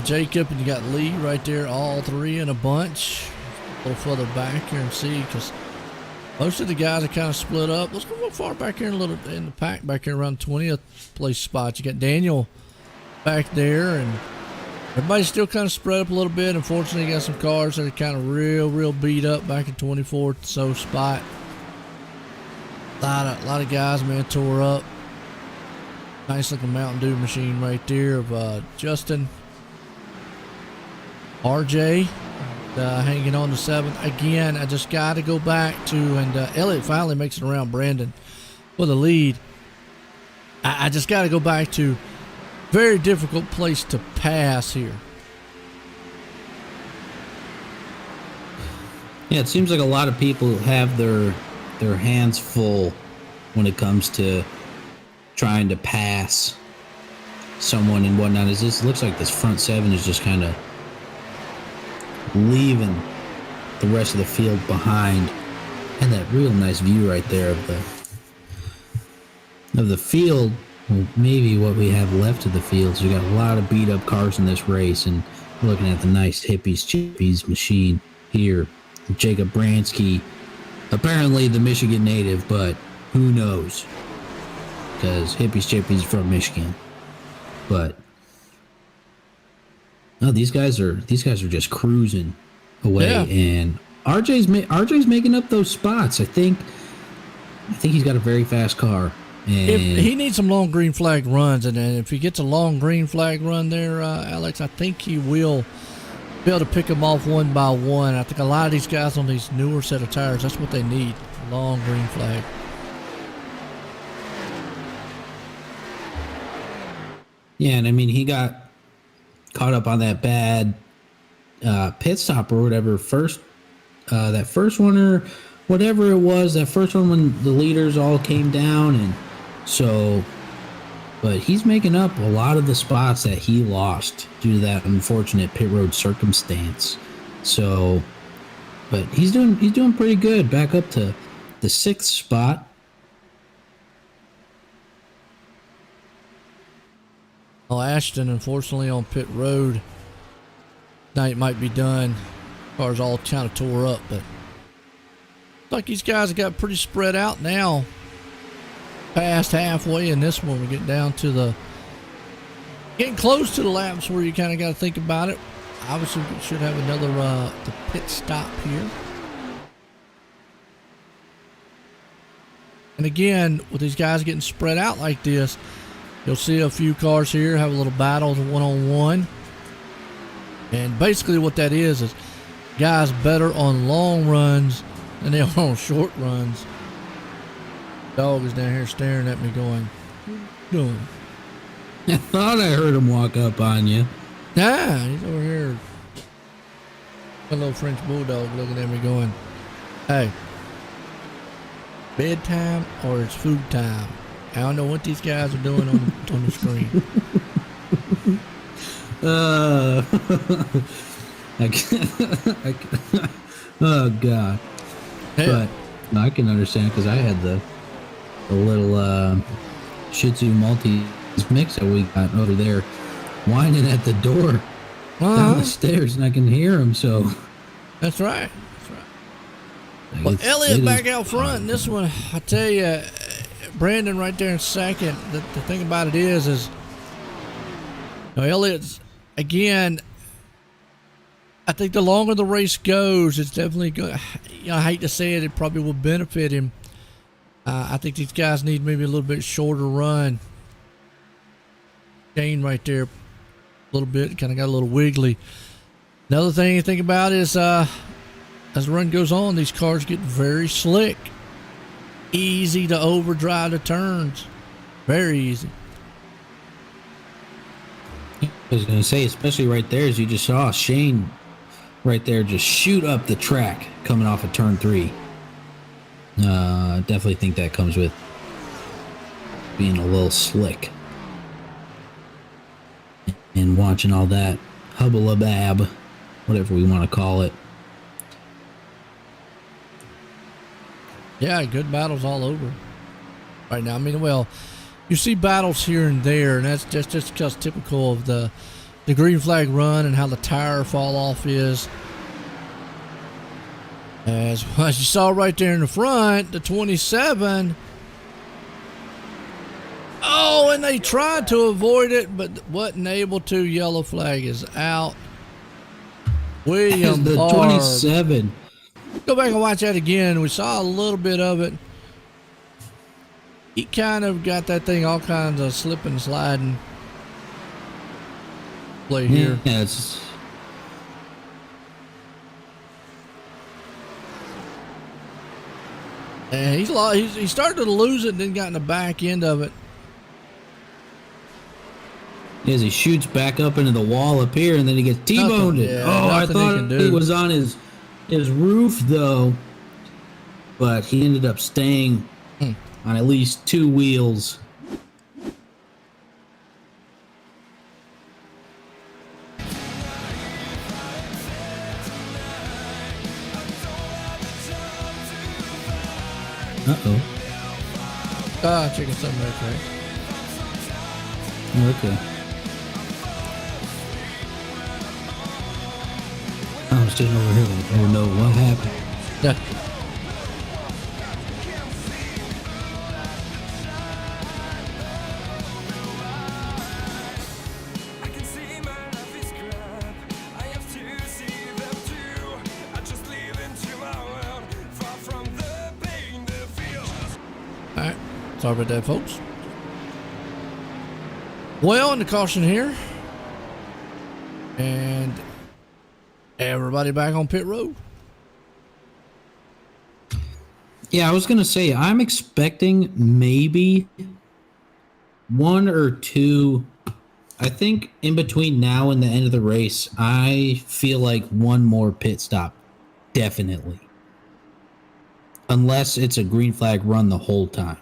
Jacob, and you got Lee right there, all 3 in a bunch. A little further back here and see, because most of the guys are kind of split up. Let's go a little far back here, a little in the pack back here around 20th place spot. You got Daniel back there, and everybody's still kind of spread up a little bit. Unfortunately, you got some cars that are kind of real beat up back in 24th so spot. A lot of guys, man, tore up. Nice looking Mountain Dew machine right there of Justin, RJ. Hanging on to 7th. Again, I just got to go back to, and Elliott finally makes it around Brandon for the lead. I just got to go back to very difficult place to pass here. Yeah, it seems like a lot of people have their hands full when it comes to trying to pass someone and whatnot. It looks like this front 7 is just kind of leaving the rest of the field behind, and that real nice view right there of the field. Well, maybe what we have left of the field. So we got a lot of beat up cars in this race, and we're looking at the nice Hippies Chippies machine here. Jacob Bransky, apparently the Michigan native, but who knows, because Hippies Chippies from Michigan. But no, these guys are just cruising away, yeah. And RJ's making up those spots. I think he's got a very fast car, If And he needs some long green flag runs, and then if he gets a long green flag run there, Alex, I think he will be able to pick them off one by one. I think a lot of these guys on these newer set of tires, that's what they need, long green flag. yeah, and I mean, he got caught up on that bad pit stop or whatever that first one or whatever it was, that first one when the leaders all came down, and so, but he's making up a lot of the spots that he lost due to that unfortunate pit road circumstance. So, but he's doing pretty good, back up to the 6th spot. Well, Ashton, unfortunately, on pit road, night might be done. Cars all kind of tore up, but looks like these guys have got pretty spread out now. Past halfway in this one, we get down to getting close to the laps where you kind of got to think about it. Obviously, we should have another the pit stop here. And again, with these guys getting spread out like this, you'll see a few cars here have a little battle one-on-one. And basically what that is guys better on long runs than they are on short runs. Dog is down here staring at me going, what are you doing? I thought I heard him walk up on you. Nah, he's over here. A little French bulldog looking at me going, hey, bedtime or it's food time? I don't know what these guys are doing on the screen. Oh God. Hell. But I can understand because I had the little Shih Tzu Maltese mix that we got over there whining at the door down the stairs, and I can hear him. So That's right. Well, Elliott back out front in this one. I tell you, Brandon right there in second. The thing about it is you know, Elliott's, again, I think the longer the race goes, it's definitely good. You know, I hate to say it, it probably will benefit him. I think these guys need maybe a little bit shorter run. Shane right there, a little bit, kind of got a little wiggly. Another thing to think about is as the run goes on, these cars get very slick. Easy to overdrive the turns. Very easy. I was going to say, especially right there, as you just saw Shane right there just shoot up the track coming off of turn 3. Definitely think that comes with being a little slick and watching all that hubba-lubab, whatever we want to call it. Yeah, good battles all over right now. I mean, well, you see battles here and there, and that's just because typical of the green flag run and how the tire fall off is. As you saw right there in the front, the 27. Oh, and they tried to avoid it, but wasn't able to. Yellow flag is out. William The Barr. 27. Go back and watch that again. We saw a little bit of it. He kind of got that thing all kinds of slipping and sliding. Play here. Yeah, it's... And he started to lose it and then got in the back end of it. As he shoots back up into the wall up here, and then he gets T-boned. Yeah, I nothing he thought can do. he was on his roof, though. But he ended up staying on at least 2 wheels. Uh-oh. Chicken something right there. Okay. I was sitting over here like, oh no, what happened? Yeah. I can see my life is crap. I have to see them too. I just live into my world, far from the pain, the feels. All right. Sorry about that, folks. Well, in the caution here. And everybody back on pit road. Yeah, I was going to say, I'm expecting maybe one or two. I think in between now and the end of the race, I feel like one more pit stop. Definitely. Unless it's a green flag run the whole time.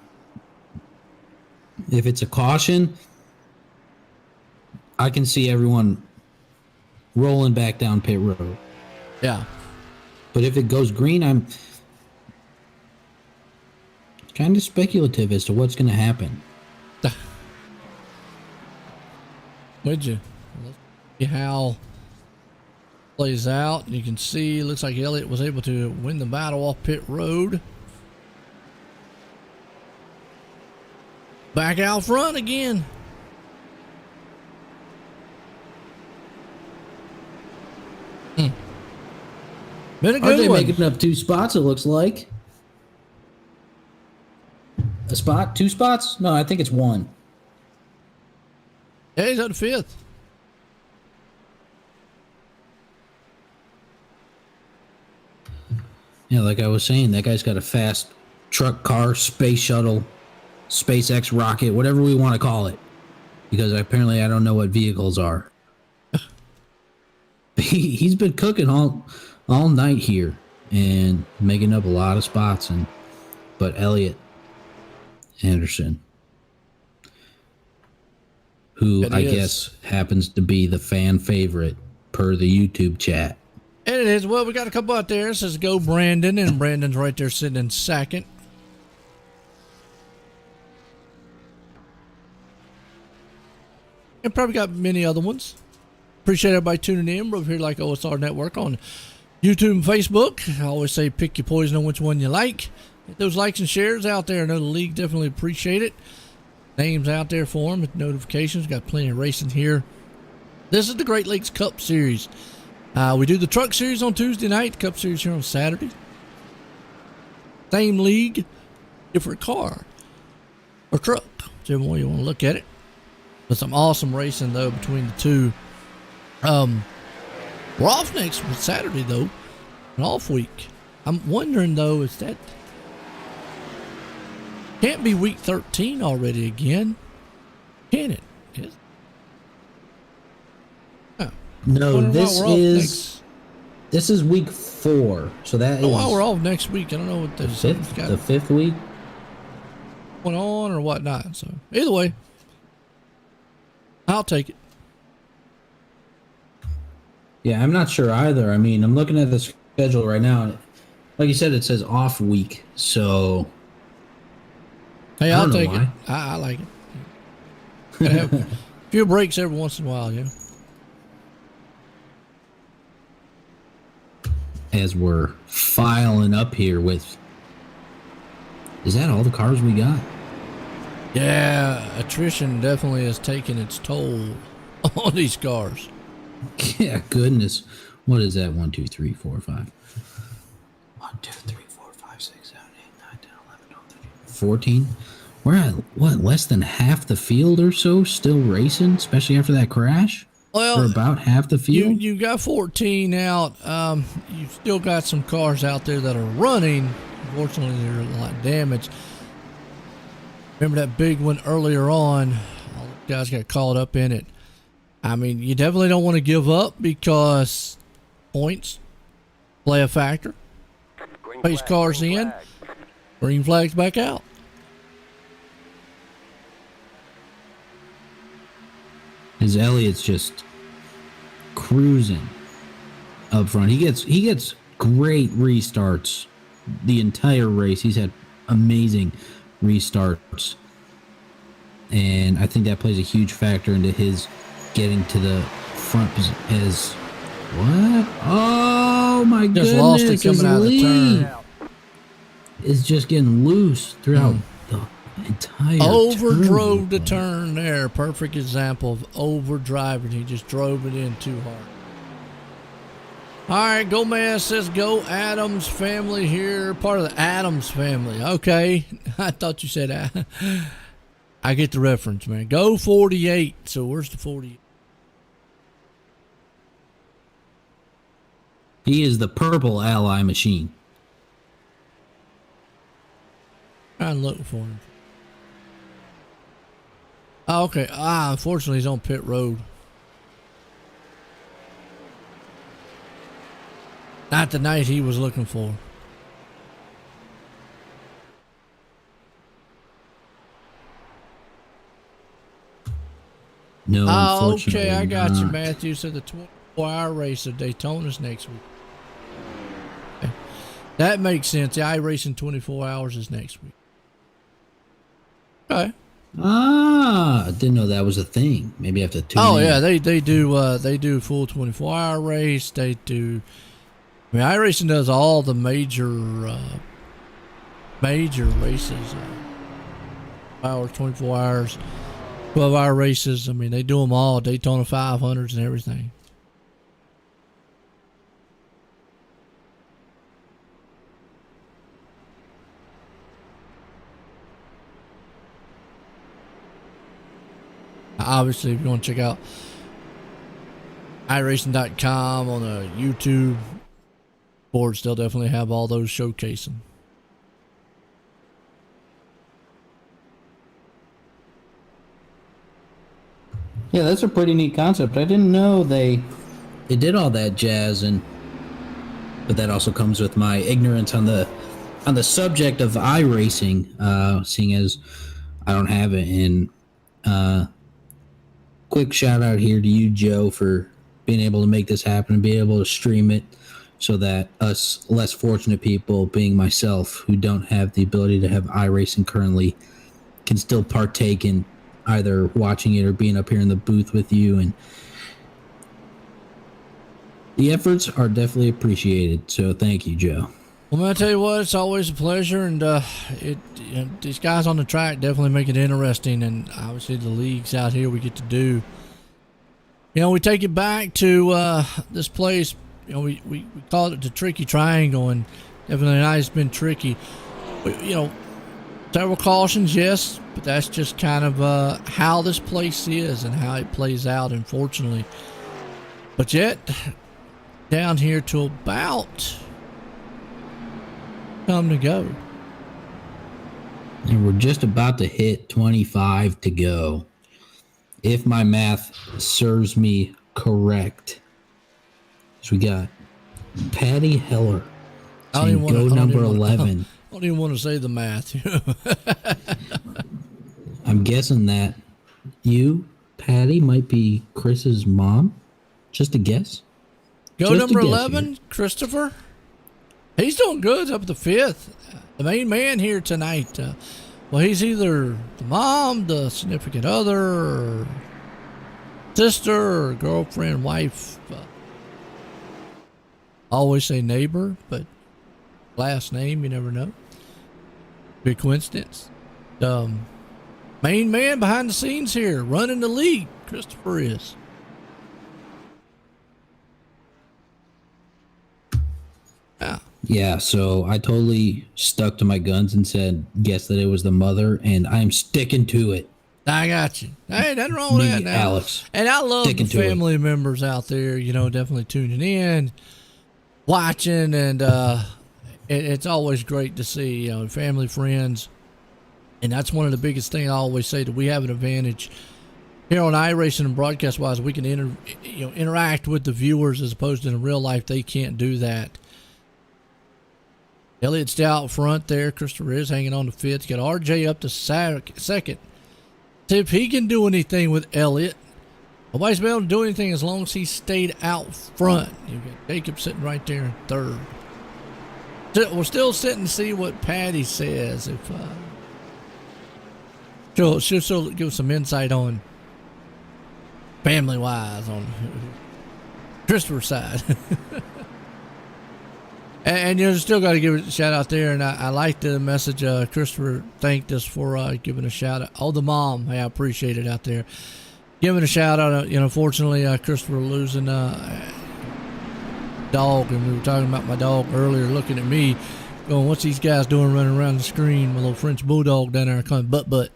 If it's a caution, I can see everyone rolling back down pit road. Yeah. But if it goes green, I'm kind of speculative as to what's going to happen. Would you? Let's see how it plays out. You can see, looks like Elliott was able to win the battle off pit road. Back out front again. Been a good one. Making up 2 spots, it looks like. A spot? 2 spots? No, I think it's 1. Yeah, he's at 5th. Yeah, like I was saying, that guy's got a fast truck, car, space shuttle, SpaceX rocket, whatever we want to call it. Because apparently I don't know what vehicles are. He's been cooking all night here and making up a lot of spots. But Elliott Anderson, who I guess happens to be the fan favorite per the YouTube chat. And it is. Well, we got a couple out there. It says go Brandon, and Brandon's right there sitting in second. And probably got many other ones. Appreciate everybody tuning in. We're over here like OSR Network on YouTube and Facebook. I always say pick your poison on which one you like. Get those likes and shares out there. I know the league definitely appreciate it. Names out there for them with notifications. Got plenty of racing here. This is the Great Lakes Cup Series. We do the Truck Series on Tuesday night. The Cup Series here on Saturday. Same league, different car or truck, whichever way you want to look at it. But some awesome racing though between the two. We're off next Saturday though, an off week. I'm wondering though, is that can't be week 13 already again? Can it? Yes. Oh. No, this is week 4. So that is. While we're off next week, I don't know what the 5th week going on or whatnot. So either way, I'll take it. Yeah, I'm not sure either. I mean, I'm looking at the schedule right now, and like you said, it says off week. So, hey, I'll take it. I like it. Gotta have a few breaks every once in a while, yeah. As we're filing up here with, is that all the cars we got? Yeah, attrition definitely has taken its toll on these cars. Yeah, goodness. What is that? 1, 2, 3, 4, 5. 1, 2, 3, 4, 5, 6, 7, 8, 9, 10, 11, 12, 13, 14. We're at, what, less than half the field or so still racing, especially after that crash? Well, for about half the field? You got 14 out. You've still got some cars out there that are running. Unfortunately, they're a lot damaged. Remember that big one earlier on? All the guys got caught up in it. I mean, you definitely don't want to give up because points play a factor. Pace cars in, green flags back out. As Elliott's just cruising up front. He gets great restarts the entire race. He's had amazing restarts. And I think that plays a huge factor into his getting to the front as what? Oh my goodness. Just lost it coming out of the turn. Is just getting loose throughout the entire overdrove the turn there. Perfect example of overdriving. He just drove it in too hard. All right, Gomez says go Adams family here, part of the Adams family. Okay, I thought you said I get the reference, man. Go 48. So where's the 48? He is the purple ally machine. Trying to look for him. Oh, okay. Unfortunately, he's on pit road. Not the night he was looking for. No, Oh, unfortunately okay. I got you, not. Matthew. So the 24-hour race of Daytona's next week. Okay. That makes sense. The iRacing 24 hours is next week. Okay. I didn't know that was a thing. Maybe I have to tune in. Oh yeah, they do full 24-hour race. They do. I mean, iRacing does all the major races. Hours, 24 hours, 12-hour races. I mean, they do them all. Daytona 500s and everything. Obviously, if you want to check out iRacing.com on the YouTube boards, they'll definitely have all those showcasing. Yeah, that's a pretty neat concept. I didn't know they did all that jazz, but that also comes with my ignorance on the subject of iRacing, seeing as I don't have it. And quick shout out here to you, Joe, for being able to make this happen and be able to stream it so that us less fortunate people, being myself, who don't have the ability to have iRacing currently, can still partake in either watching it or being up here in the booth with you. And the efforts are definitely appreciated. So thank you, Joe. Well, man, I tell you what, it's always a pleasure, and these guys on the track definitely make it interesting, and obviously the leagues out here we get to do. You know, we take it back to this place. You know, we call it the Tricky Triangle, and definitely it's been tricky. But, you know, several cautions, yes, but that's just kind of how this place is and how it plays out, unfortunately. But yet, down here to about time to go. And we're just about to hit 25 to go. If my math serves me correct. So we got Patty Heller saying go number 11. I don't even want to say the math. I'm guessing that you, Patty, might be Chris's mom. Just a guess. Go Just number a guess 11, here. Christopher. He's doing good up at the 5th. The main man here tonight. Well, he's either the mom, the significant other, or sister, or girlfriend, wife. Always say neighbor, but last name, you never know. Big coincidence. Main man behind the scenes here, running the league, Christopher is. Yeah. Yeah, so I totally stuck to my guns and said, guess that it was the mother, and I'm sticking to it. I got you. Hey, nothing wrong with that now. Alex. And I love the Sticking to it. family members out there, you know, definitely tuning in, watching, and it's always great to see, you know, family, friends. And that's one of the biggest things I always say, that we have an advantage here on iRacing and broadcast wise. We can interact with the viewers, as opposed to in real life they can't do that. Elliot's still out front there. Christopher is hanging on to 5th. Got RJ up to second. See if he can do anything with Elliott. Nobody's been able to do anything as long as he stayed out front. You've got Jacob sitting right there in 3rd. We're still sitting to see what Patty says. If she'll still give some insight on family-wise on Christopher's side. And you still got to give a shout out there, and I like the message. Christopher thanked us for giving a shout out. Oh, the mom, I appreciate it out there. Giving a shout out. Unfortunately, Christopher losing dog, and we were talking about my dog earlier, looking at me, going, "What's these guys doing running around the screen?" My little French bulldog down there, calling butt.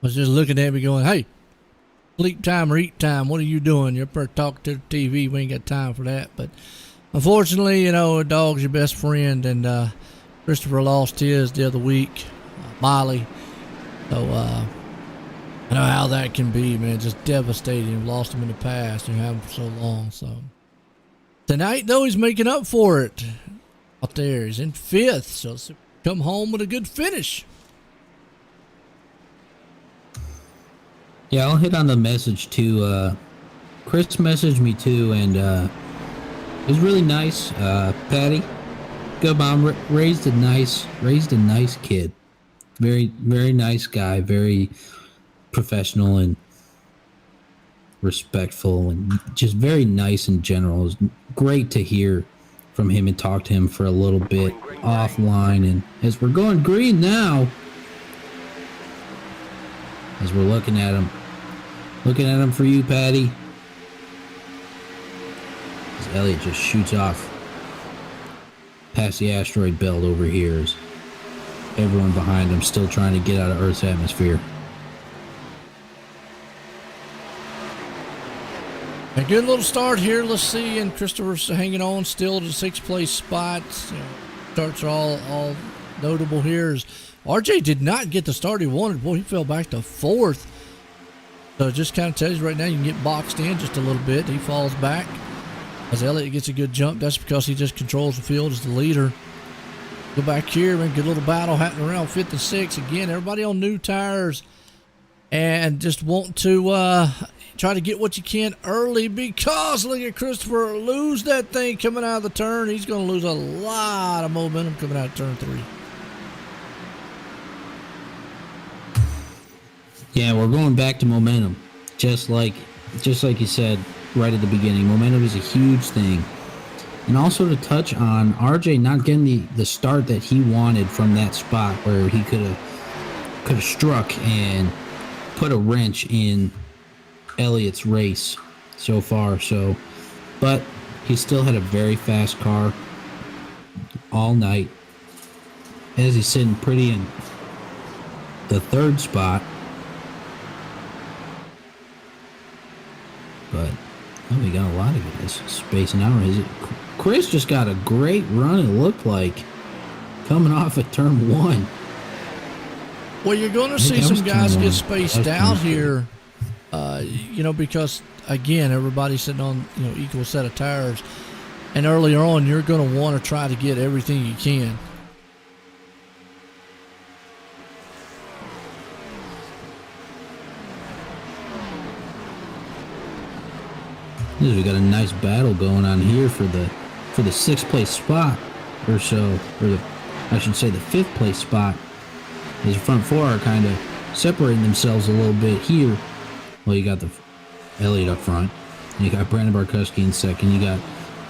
Was just looking at me, going, "Hey, sleep time or eat time? What are you doing? You're up there talking to the TV. We ain't got time for that." But unfortunately, a dog's your best friend, and Christopher lost his the other week, Molly. So I know how that can be, man. Just devastating. We've lost him in the past and have him for so long. So tonight, though, he's making up for it out there. He's in 5th, so let's come home with a good finish. Yeah, I'll hit on the message too. Chris messaged me too, and it was really nice. Patty, good mom, raised a nice kid. Very, very nice guy. Very professional and respectful, and just very nice in general. It was great to hear from him and talk to him for a little bit offline. And as we're going green now, as we're looking at him for you, Patty. As Elliott just shoots off past the asteroid belt over here, as everyone behind him still trying to get out of Earth's atmosphere. A good little start here. Let's see, and Christopher's hanging on still to the 6th place spot. Starts are all notable here. As RJ did not get the start he wanted. Boy, he fell back to 4th. So it just kind of tells you right now you can get boxed in just a little bit. He falls back as Elliott gets a good jump. That's because he just controls the field as the leader. Go back here, man. Good little battle happening around 5th and 6th. Again, everybody on new tires and just want to try to get what you can early, because look at Christopher lose that thing coming out of the turn. He's going to lose a lot of momentum coming out of turn 3. Yeah, we're going back to momentum, just like you said right at the beginning. Momentum is a huge thing, and also to touch on RJ not getting the start that he wanted from that spot where he could have struck and put a wrench in Elliott's race so far. So, but he still had a very fast car all night, as he's sitting pretty in the 3rd spot. But we got a lot of guys spacing out. Chris just got a great run, it looked like, coming off at turn 1. Well, you're going to see some guys get spaced out here, because, again, everybody's sitting on, equal set of tires. And earlier on, you're going to want to try to get everything you can. We got a nice battle going on here for the 6th place spot or so, or I should say the 5th place spot. As the front 4 are kind of separating themselves a little bit here. Well, you got the Elliott up front, and you got Brandon Barkowski in 2nd. You got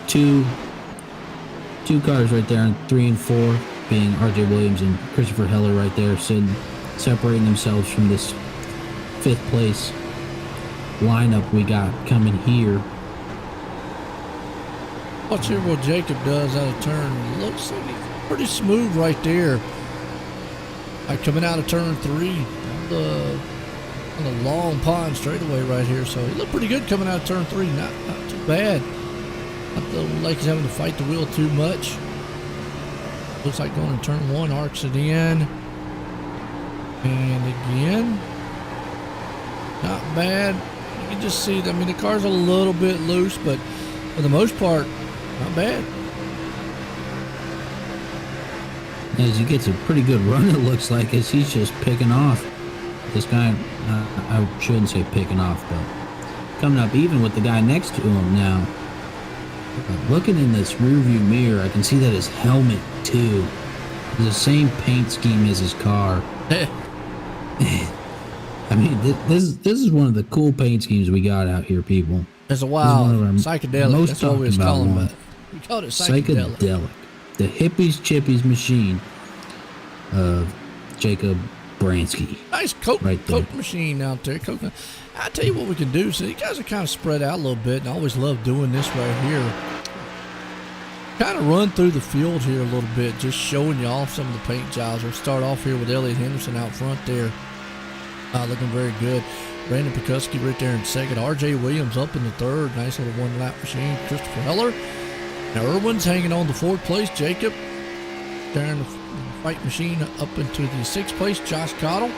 two cars right there, and 3 and 4 being RJ Williams and Christopher Heller right there, separating themselves from this 5th place lineup we got coming here. Watch here what Jacob does out of turn. Looks like he's pretty smooth right there. Coming out of turn 3 on the long pond straightaway right here. So he looked pretty good coming out of turn 3. Not too bad. Not like he's having to fight the wheel too much. Looks like going to turn 1, arcs it in. And again, not bad. You can just see, the car's a little bit loose, but for the most part, not bad. As he gets a pretty good run, it looks like, as he's just picking off. This guy, I shouldn't say picking off, but coming up even with the guy next to him now. Looking in this rearview mirror, I can see that his helmet, too, is the same paint scheme as his car. This is one of the cool paint schemes we got out here, people. It's a wild psychedelic. That's what we was calling it. We called it psychedelic. The hippies chippies machine of Jacob Bransky. Nice Coke machine out there. I tell you what we can do. So you guys are kind of spread out a little bit, and I always love doing this right here. kind of run through the field here a little bit, just showing you off some of the paint jobs. We'll start off here with Elliot Henderson out front there, looking very good. Brandon Pekuski right there in second. R.J. Williams up in the third. Nice little one-lap machine. Christopher Heller. Now Irwin's hanging on the fourth place. Jacob there in the fight machine up into the sixth place. Josh Cottle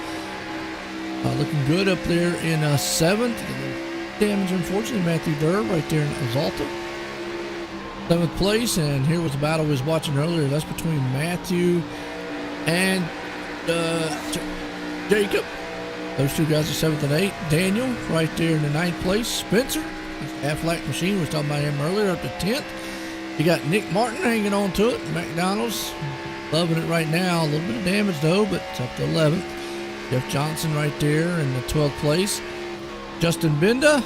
looking good up there in seventh. Damage, unfortunately, Matthew Durr right there in Azalta. Seventh place, and here was the battle we was watching earlier. That's between Matthew and Jacob. Those two guys are seventh and eighth. Daniel right there in the ninth place. Spencer, half-lap machine, we was talking about him earlier, up to 10th. You got Nick Martin hanging on to it. McDonald's loving it right now. A little bit of damage though, but it's up to 11th. Jeff Johnson right there in the 12th place. Justin Benda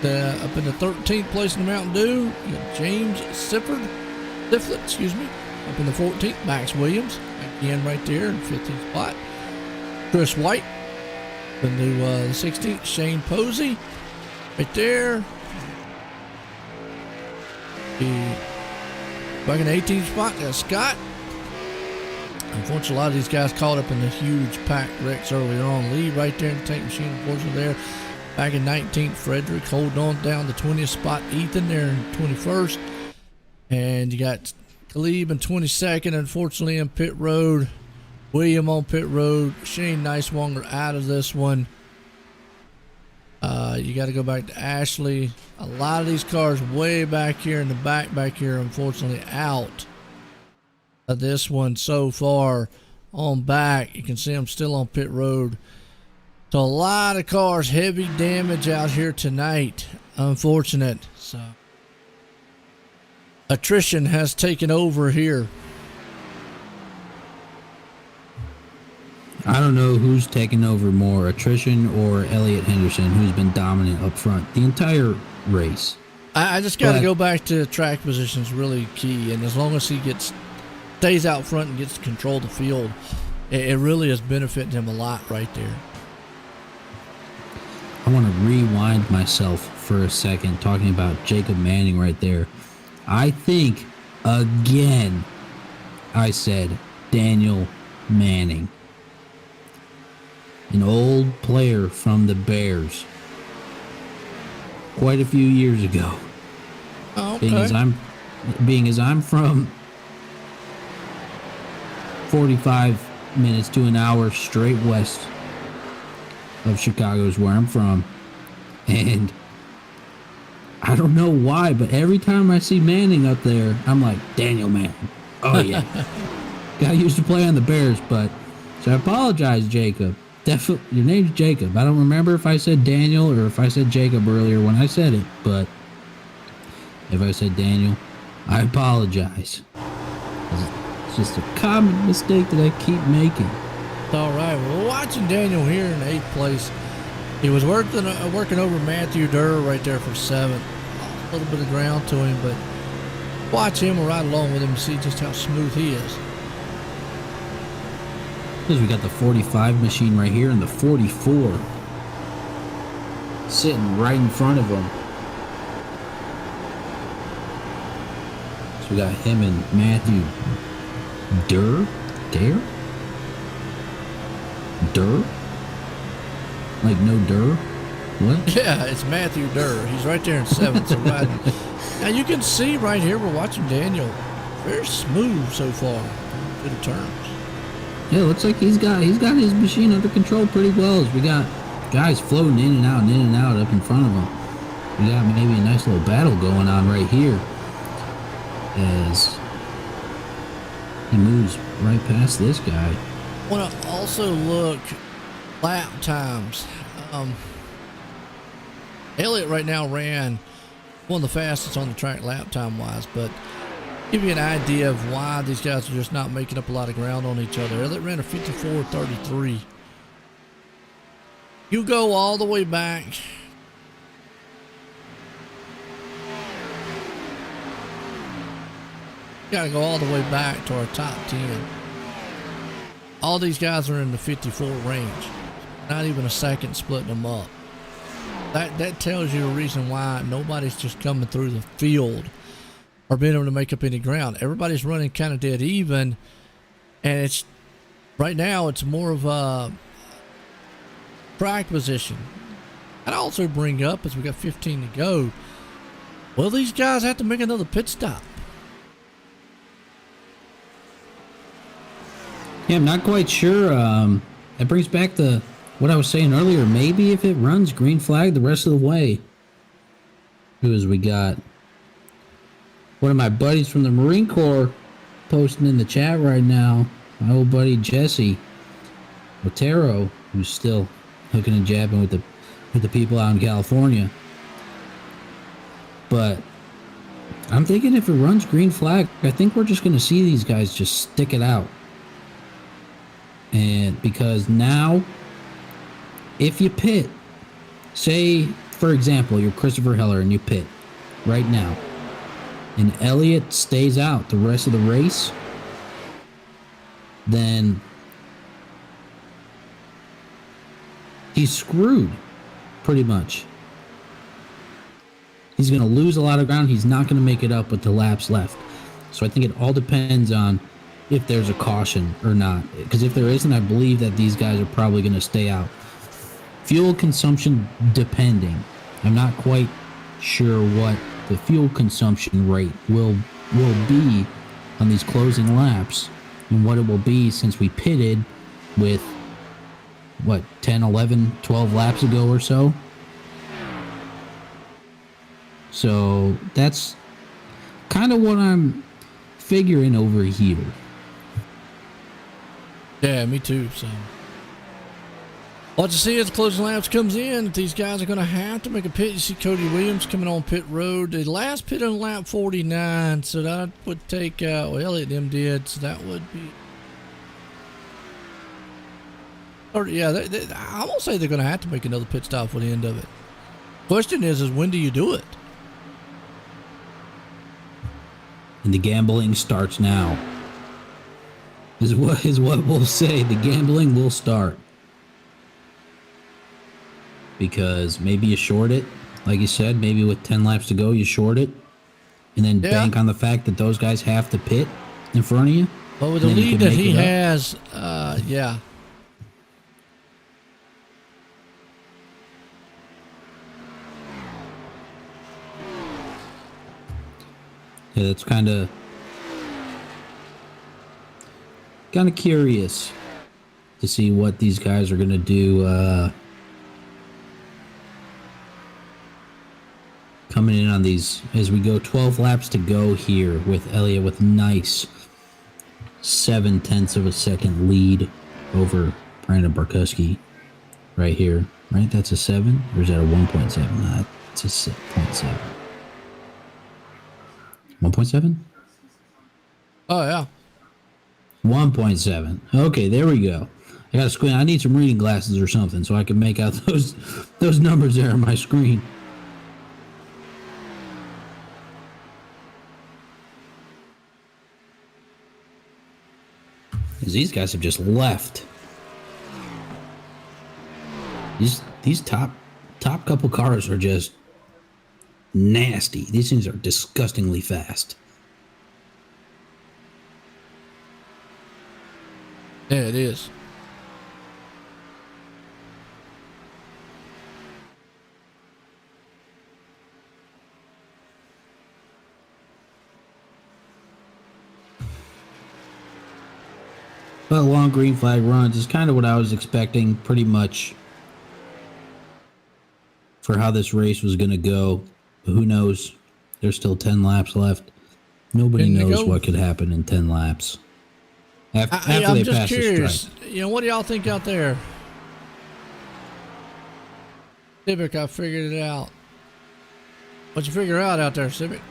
up in the 13th place in the Mountain Dew. You got James Sifflet, up in the 14th. Max Williams again right there in 15th spot. Chris White up in the 16th. Shane Posey right there. Back in the 18th spot, got Scott. Unfortunately, a lot of these guys caught up in the huge pack wrecks earlier on. Lee right there in the tank machine, unfortunately, there. Back in 19th, Frederick holding on down the 20th spot. Ethan there in 21st. And you got Khalib in 22nd, unfortunately, in pit road. William on pit road. Shane Nicewonger out of this one. You got to go back to Ashley. A lot of these cars way back here in the back here, unfortunately, out of this one so far on back. You can see them still on pit road. So a lot of cars, heavy damage out here tonight. Unfortunate. So attrition has taken over here. I don't know who's taken over more, attrition or Elliot Henderson, who's been dominant up front the entire race. I just got to go back to track positions, really key. And as long as he stays out front and gets to control the field, it really is benefiting him a lot right there. I want to rewind myself for a second, talking about Jacob Manning right there. I think, again, I said Daniel Manning. An old player from the Bears. Quite a few years ago. Oh, okay. Being as I'm from 45 minutes to an hour straight west of Chicago is where I'm from. And I don't know why, but every time I see Manning up there, I'm like, Daniel Manning. Oh, yeah. Guy used to play on the Bears, but... So I apologize, Jacob. Your name's Jacob. I don't remember if I said Daniel or if I said Jacob earlier when I said it, but if I said Daniel, I apologize. It's just a common mistake that I keep making. All right, we're watching Daniel here in 8th place. He was working over Matthew Durr right there for 7th. A little bit of ground to him, but watch him or ride along with him and see just how smooth he is. We got the 45 machine right here and the 44 sitting right in front of him. So we got him and Matthew Durr? Like no Durr? What? Yeah, it's Matthew Durr. He's right there in 7th. So riding. Now you can see right here, we're watching Daniel. Very smooth so far. Good turns. Yeah, looks like he's got his machine under control pretty well. As we got guys floating in and out up in front of him. We got maybe a nice little battle going on right here as he moves right past this guy. I want to also look lap times. Elliott right now ran one of the fastest on the track lap time wise, but give you an idea of why these guys are just not making up a lot of ground on each other. Elliott ran a 54.33. You go all the way back. Got to go all the way back to our top 10. All these guys are in the 54 range. Not even a second splitting them up. That tells you a reason why nobody's just coming through the field or being able to make up any ground. Everybody's running kind of dead even, and it's right now it's more of a track position. I'd also bring up, as we got 15 to go, will these guys have to make another pit stop? Yeah, I'm not quite sure. That brings back to what I was saying earlier. Maybe if it runs green flag the rest of the way. Who is we got? One of my buddies from the Marine Corps posting in the chat right now. My old buddy Jesse Otero, who's still hooking and jabbing with the people out in California. But I'm thinking if it runs green flag, I think we're just going to see these guys just stick it out. And because now, if you pit, say, for example, you're Christopher Heller and you pit right now, and Elliott stays out the rest of the race, then he's screwed, pretty much. He's going to lose a lot of ground. He's not going to make it up with the laps left. So I think it all depends on if there's a caution or not. Because if there isn't, I believe that these guys are probably going to stay out. Fuel consumption depending. I'm not quite sure what the fuel consumption rate will be on these closing laps and what it will be since we pitted with, 10, 11, 12 laps ago or so. So that's kind of what I'm figuring over here. Yeah, me too. So, what to see as the closing laps comes in, if these guys are going to have to make a pit. You see Cody Williams coming on pit road. The last pit on lap 49, so that would take out, Elliott them did, so that would be. Or, yeah, I won't say they're going to have to make another pit stop for the end of it. Question is when do you do it? And the gambling starts now. Is what we'll say. The gambling will start. Because maybe you short it. Like you said, maybe with 10 laps to go, you short it. And then bank on the fact that those guys have to pit in front of you. But with the lead that he has, yeah. Yeah, that's kind of curious to see what these guys are going to do coming in on these as we go. 12 laps to go here with Elliott with nice 0.7 of a second lead over Brandon Barkuski right here. Right? That's a 7? Or is that a 1.7? It's a 0.7. 1.7? Oh, yeah. 1.7. Okay, there we go. I got a screen. I need some reading glasses or something so I can make out those numbers there on my screen. Because these guys have just left. These top couple cars are just nasty. These things are disgustingly fast. Yeah, it is. But long green flag runs is kind of what I was expecting, pretty much, for how this race was going to go. But who knows? There's still 10 laps left. Nobody knows what could happen in 10 laps. After I'm they just pass curious. the stripe. You know, what do y'all think out there? Civic, I figured it out. What'd you figure out there, Civic?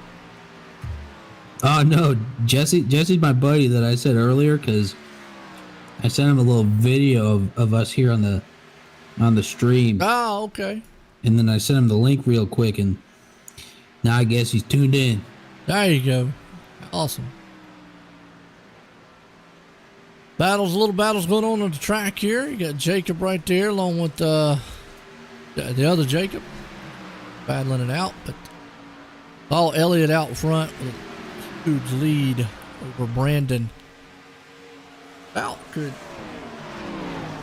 Oh no, Jesse's my buddy that I said earlier, because I sent him a little video of us here on the stream. Oh, okay. And then I sent him the link real quick, and now I guess he's tuned in. There you go. Awesome. Little battles going on the track here. You got Jacob right there along with the other Jacob battling it out, but all Elliott out front with huge lead over Brandon. Well, good.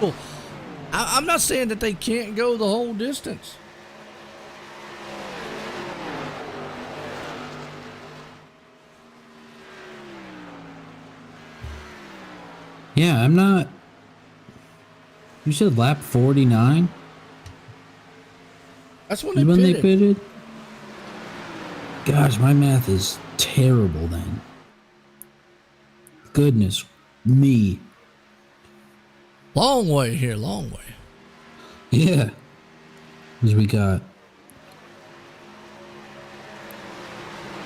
Well, I'm not saying that they can't go the whole distance. Yeah, I'm not. You said lap 49? That's when They pitted? Gosh, my math is terrible then. Goodness me. Long way here, long way. Yeah. As we got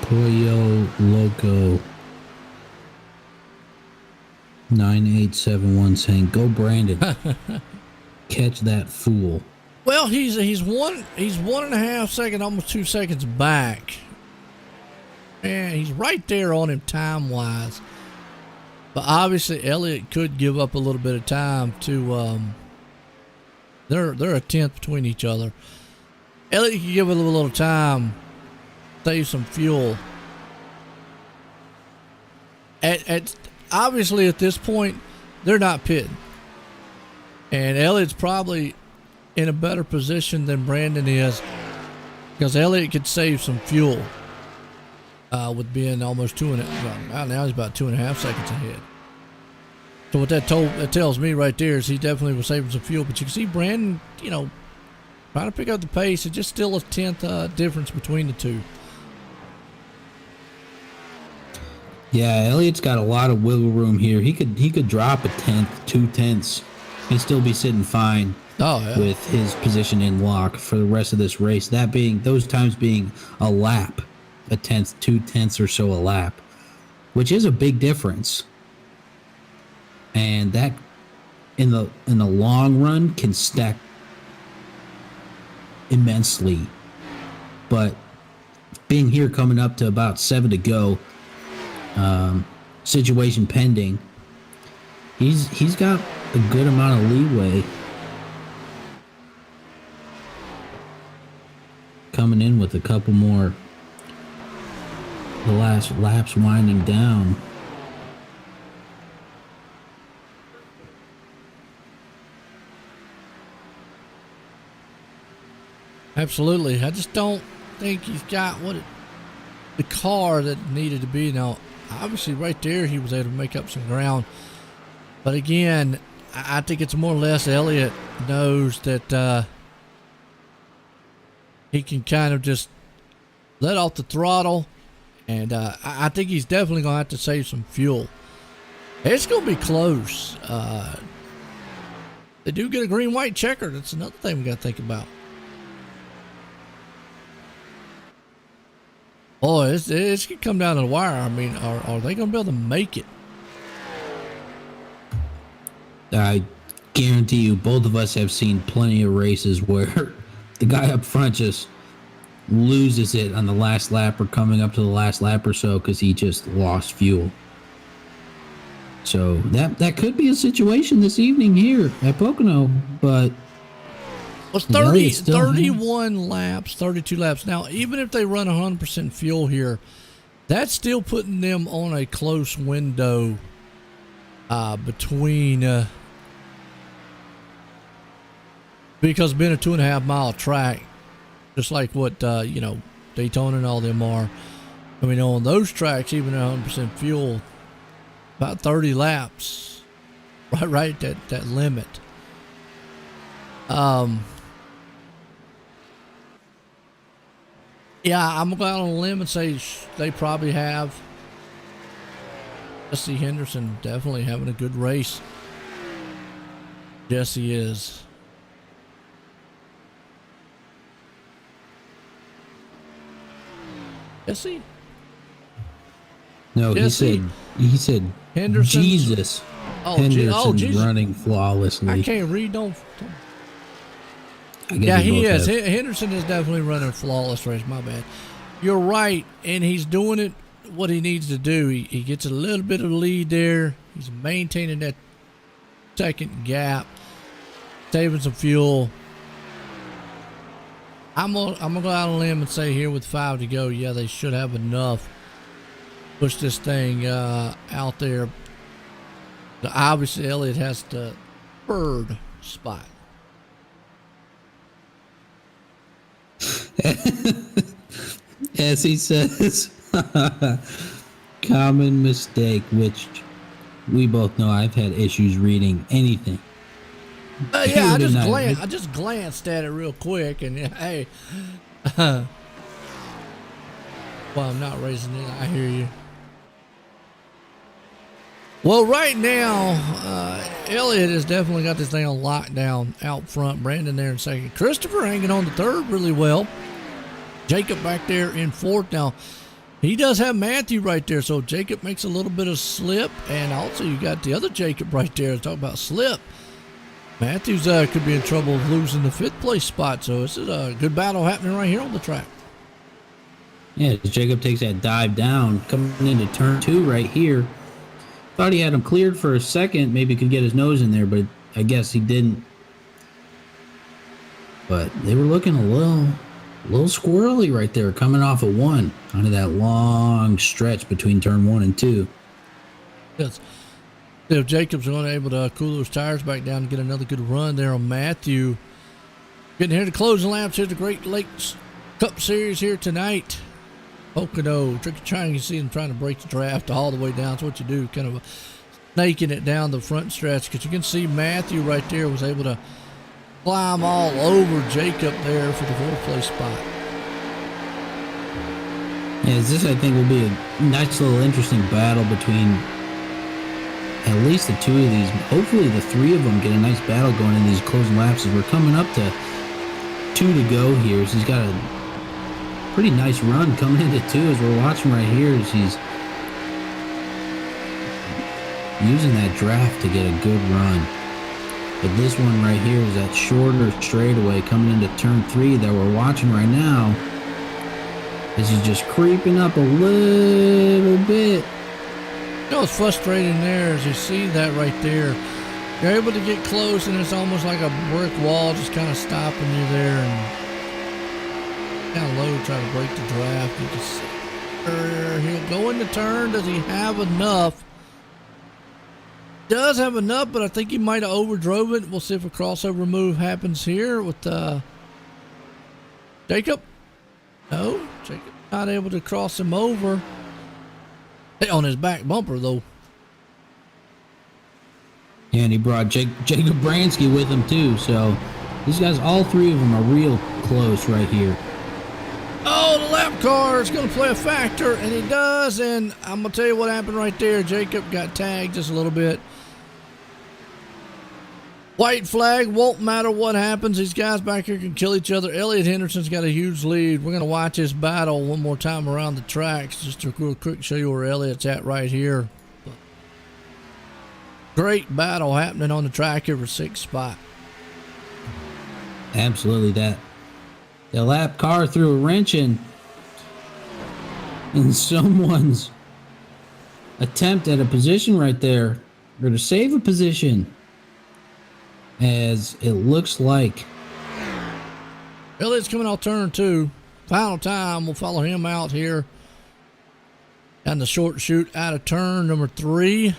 Pollo Loco 9871 saying, "Go Brandon. Catch that fool." Well, he's 1.5 seconds, almost 2 seconds back. And he's right there on him time wise. But obviously Elliott could give up a little bit of time to they're a tenth between each other. Elliott could give it a little time, save some fuel. Obviously at this point they're not pitting. And Elliott's probably in a better position than Brandon is, because Elliott could save some fuel with being almost now he's about 2.5 seconds ahead. So what that tells me right there is he definitely was saving some fuel. But you can see Brandon, trying to pick up the pace. It's just still a tenth difference between the two. Yeah, Elliott's got a lot of wiggle room here. He could drop a tenth, 2/10, and still be sitting fine. Oh, yeah. With his position in lock for the rest of this race. That being those times being a lap, a tenth, 2/10 or so a lap, which is a big difference. And that in the long run can stack immensely. But being here coming up to about 7 to go, situation pending, he's got a good amount of leeway. Coming in with a couple more, the last laps winding down. Absolutely. I just don't think he's got the car that needed to be. Now, obviously right there he was able to make up some ground. But again, I think it's more or less Elliott knows that he can kind of just let off the throttle. And I think he's definitely going to have to save some fuel. It's going to be close. They do get a green-white checker. That's another thing we got to think about. Boy, it's going to come down to the wire. I mean, are they going to be able to make it? I guarantee you, both of us have seen plenty of races where the guy up front just loses it on the last lap or coming up to the last lap or so because he just lost fuel. So that could be a situation this evening here at Pocono, but well, 31 laps, 32 laps. Now, even if they run 100% fuel here, that's still putting them on a close window between because being a 2.5 mile track, just like what Daytona and all them are. I mean, on those tracks, even at 100% fuel, about 30 laps, right that limit. Yeah, I'm going to go out on a limb and say they probably have. Jesse Henderson definitely having a good race. Jesse is. Jesse? No, Jesse? he said Henderson. Jesus. Henderson's Jesus. running flawlessly. I can't read. Don't. I guess Yeah, we he both is. have. Henderson is definitely running a flawless race. My bad. You're right, and he's doing it what he needs to do. He gets a little bit of lead there. He's maintaining that second gap, saving some fuel. I'm gonna go out on a limb and say here with 5 to go, yeah, they should have enough push this thing out there. Obviously, Elliott has the third spot. As he says, common mistake, which we both know I've had issues reading anything. Yeah, I just glanced at it real quick, and hey, well, I'm not raising it. I hear you. Well, right now, Elliott has definitely got this thing on lockdown out front. Brandon there in second. Christopher hanging on to third really well. Jacob back there in fourth. Now, he does have Matthew right there, so Jacob makes a little bit of slip, and also you got the other Jacob right there. Talk about slip. Matthews could be in trouble of losing the fifth place spot, so this is a good battle happening right here on the track. Yeah, Jacob takes that dive down, coming into turn 2 right here. Thought he had him cleared for a second, maybe could get his nose in there, but I guess he didn't. But they were looking a little squirrely right there, coming off of 1 onto that long stretch between turn 1 and 2. Yes. If Jacob's going to be able to cool those tires back down and get another good run there on Matthew. Getting here to closing laps here at the Great Lakes Cup Series here tonight. Pocono, tricky trying, you see them trying to break the draft all the way down. That's what you do, kind of snaking it down the front stretch. Because you can see Matthew right there was able to climb all over Jacob there for the fourth place spot. Yeah, this I think will be a nice little interesting battle between at least the 2 of these. Hopefully the 3 of them get a nice battle going in these closing laps as we're coming up to 2 to go here. So he's got a pretty nice run coming into 2 as we're watching right here as he's using that draft to get a good run. But this one right here is that shorter straightaway coming into turn 3 that we're watching right now. This is just creeping up a little bit. You know what's frustrating there is you see that right there. You're able to get close and it's almost like a brick wall just kind of stopping you there and kind of low trying to break the draft. You can see he'll go in the turn. Does he have enough? Does have enough, but I think he might have overdrove it. We'll see if a crossover move happens here with Jacob. No, Jacob not able to cross him over. On his back bumper, though. Yeah, and he brought Jacob Bransky with him, too. So these guys, all 3 of them are real close right here. Oh, the lap car is going to play a factor, and he does. And I'm going to tell you what happened right there. Jacob got tagged just a little bit. White flag, won't matter what happens. These guys back here can kill each other. Elliott Henderson's got a huge lead. We're going to watch this battle one more time around the tracks. Just to real quick show you where Elliott's at right here. Great battle happening on the track here for 6th spot. Absolutely. That the lap car threw a wrench in someone's attempt at a position right there, or to save a position. As it looks like Elliott's coming off turn 2. Final time. We'll follow him out here. Down the short chute out of turn number 3.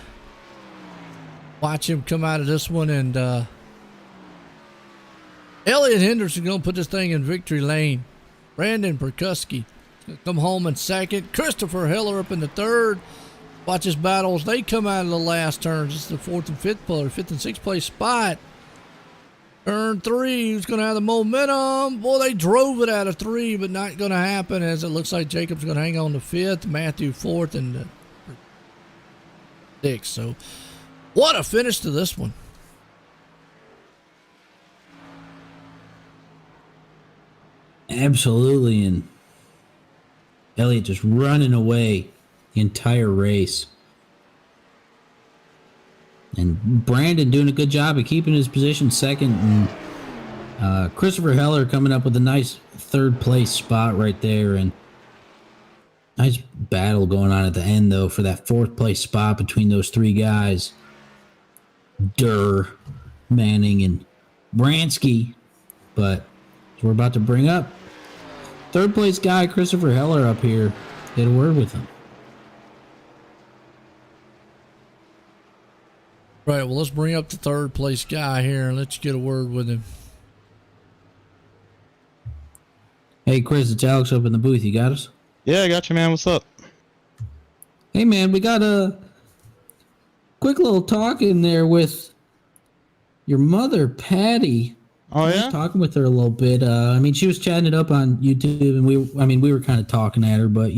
Watch him come out of this one. And Elliott Henderson going to put this thing in victory lane. Brandon Perkuski come home in second. Christopher Heller up in the third. Watch his battles. They come out of the last turns. It's the 4th and 5th and 6th place spot. Turn 3, who's going to have the momentum? Boy, they drove it out of 3, but not going to happen as it looks like Jacob's going to hang on to 5th, Matthew 4th, and 6th. So, what a finish to this one. Absolutely, and Elliott just running away the entire race. And Brandon doing a good job of keeping his position second. And Christopher Heller coming up with a nice 3rd place spot right there. And nice battle going on at the end, though, for that 4th place spot between those 3 guys. Manning, and Bransky. But we're about to bring up 3rd place guy, Christopher Heller, up here. Get a word with him. Right. Well, let's bring up the third place guy here and let's get a word with him. Hey, Chris, it's Alex up in the booth. You got us? Yeah, I got you, man. What's up? Hey, man, we got a quick little talk in there with your mother, Patty. Oh, I was yeah? talking with her a little bit. I mean, she was chatting it up on YouTube, and we were kind of talking at her, but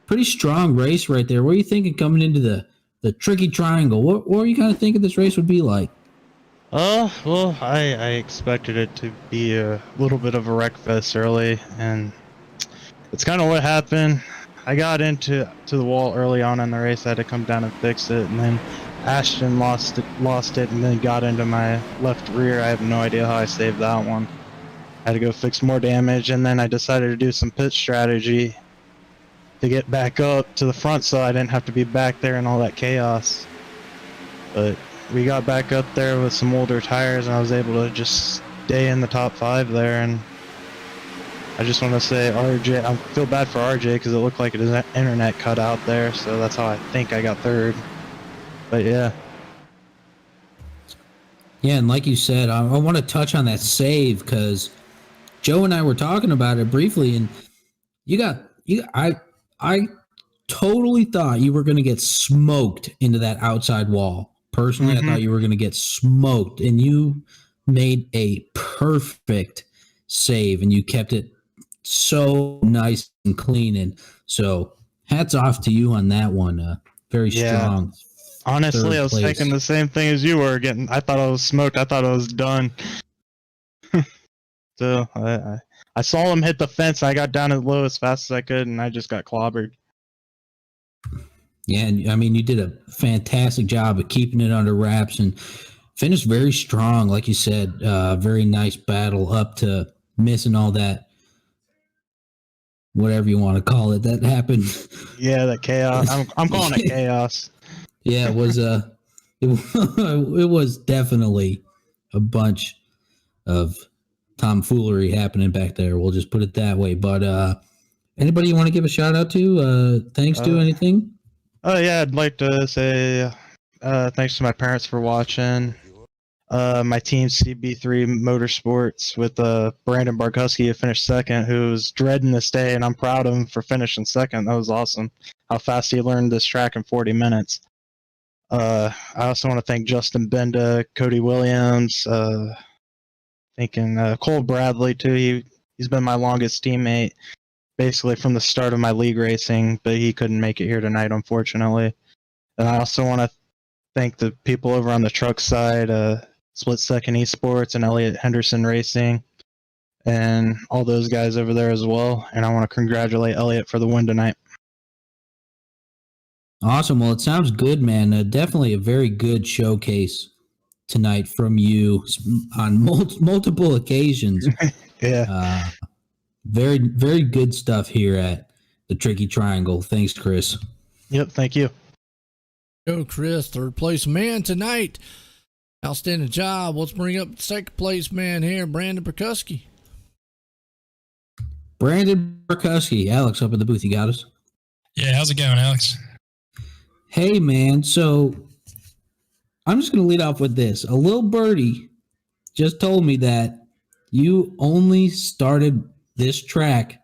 pretty strong race right there. What are you thinking coming into the tricky triangle? What were you kind of thinking this race would be like? Well, I expected it to be a little bit of a wreck fest early, and it's kind of what happened. I got into the wall early on in the race. I had to come down and fix it, and then Ashton lost it, and then got into my left rear. I have no idea how I saved that one. I had to go fix more damage, and then I decided to do some pit strategy to get back up to the front so I didn't have to be back there in all that chaos. But we got back up there with some older tires, and I was able to just stay in the top 5 there. And I just want to say, RJ, I feel bad for RJ because it looked like his internet cut out there, so that's how I think I got 3rd. But yeah. Yeah, and like you said, I want to touch on that save because Joe and I were talking about it briefly, and I totally thought you were going to get smoked into that outside wall. Personally, I thought you were going to get smoked, and you made a perfect save, and you kept it so nice and clean. And so, hats off to you on that one. Very strong. Honestly, I was thinking the same thing as you were. I thought I was smoked. I thought I was done. So I saw him hit the fence. I got down as low as fast as I could, and I just got clobbered. Yeah, and I mean, you did a fantastic job of keeping it under wraps and finished very strong, like you said. Very nice battle up to missing all that, whatever you want to call it, that happened. Yeah, that chaos. I'm calling it chaos. Yeah, it was it was definitely a bunch of tomfoolery happening back there. We'll just put it that way. But anybody you want to give a shout out to? Thanks to anything? Oh yeah, I'd like to say thanks to my parents for watching. My team CB3 Motorsports with Brandon Barkowski who finished 2nd, who was dreading this day, and I'm proud of him for finishing 2nd. That was awesome. How fast he learned this track in 40 minutes. I also want to thank Justin Benda, Cody Williams, thinking Cole Bradley too. He's been my longest teammate basically from the start of my league racing, but he couldn't make it here tonight, unfortunately. And I also want to thank the people over on the truck side, Split Second Esports and Elliott Henderson Racing, and all those guys over there as well. And I want to congratulate Elliott for the win tonight. Awesome. Well, it sounds good, man. Definitely a very good showcase tonight from you on multiple occasions. Yeah. Very, very good stuff here at the Tricky Triangle. Thanks, Chris. Yep. Thank you. Go, Chris. Third place man tonight. Outstanding job. Let's bring up second place man here, Brandon Perkuski. Brandon Perkuski. Alex up in the booth. You got us? Yeah, how's it going, Alex? Hey, man. So I'm just going to lead off with this. A little birdie just told me that you only started this track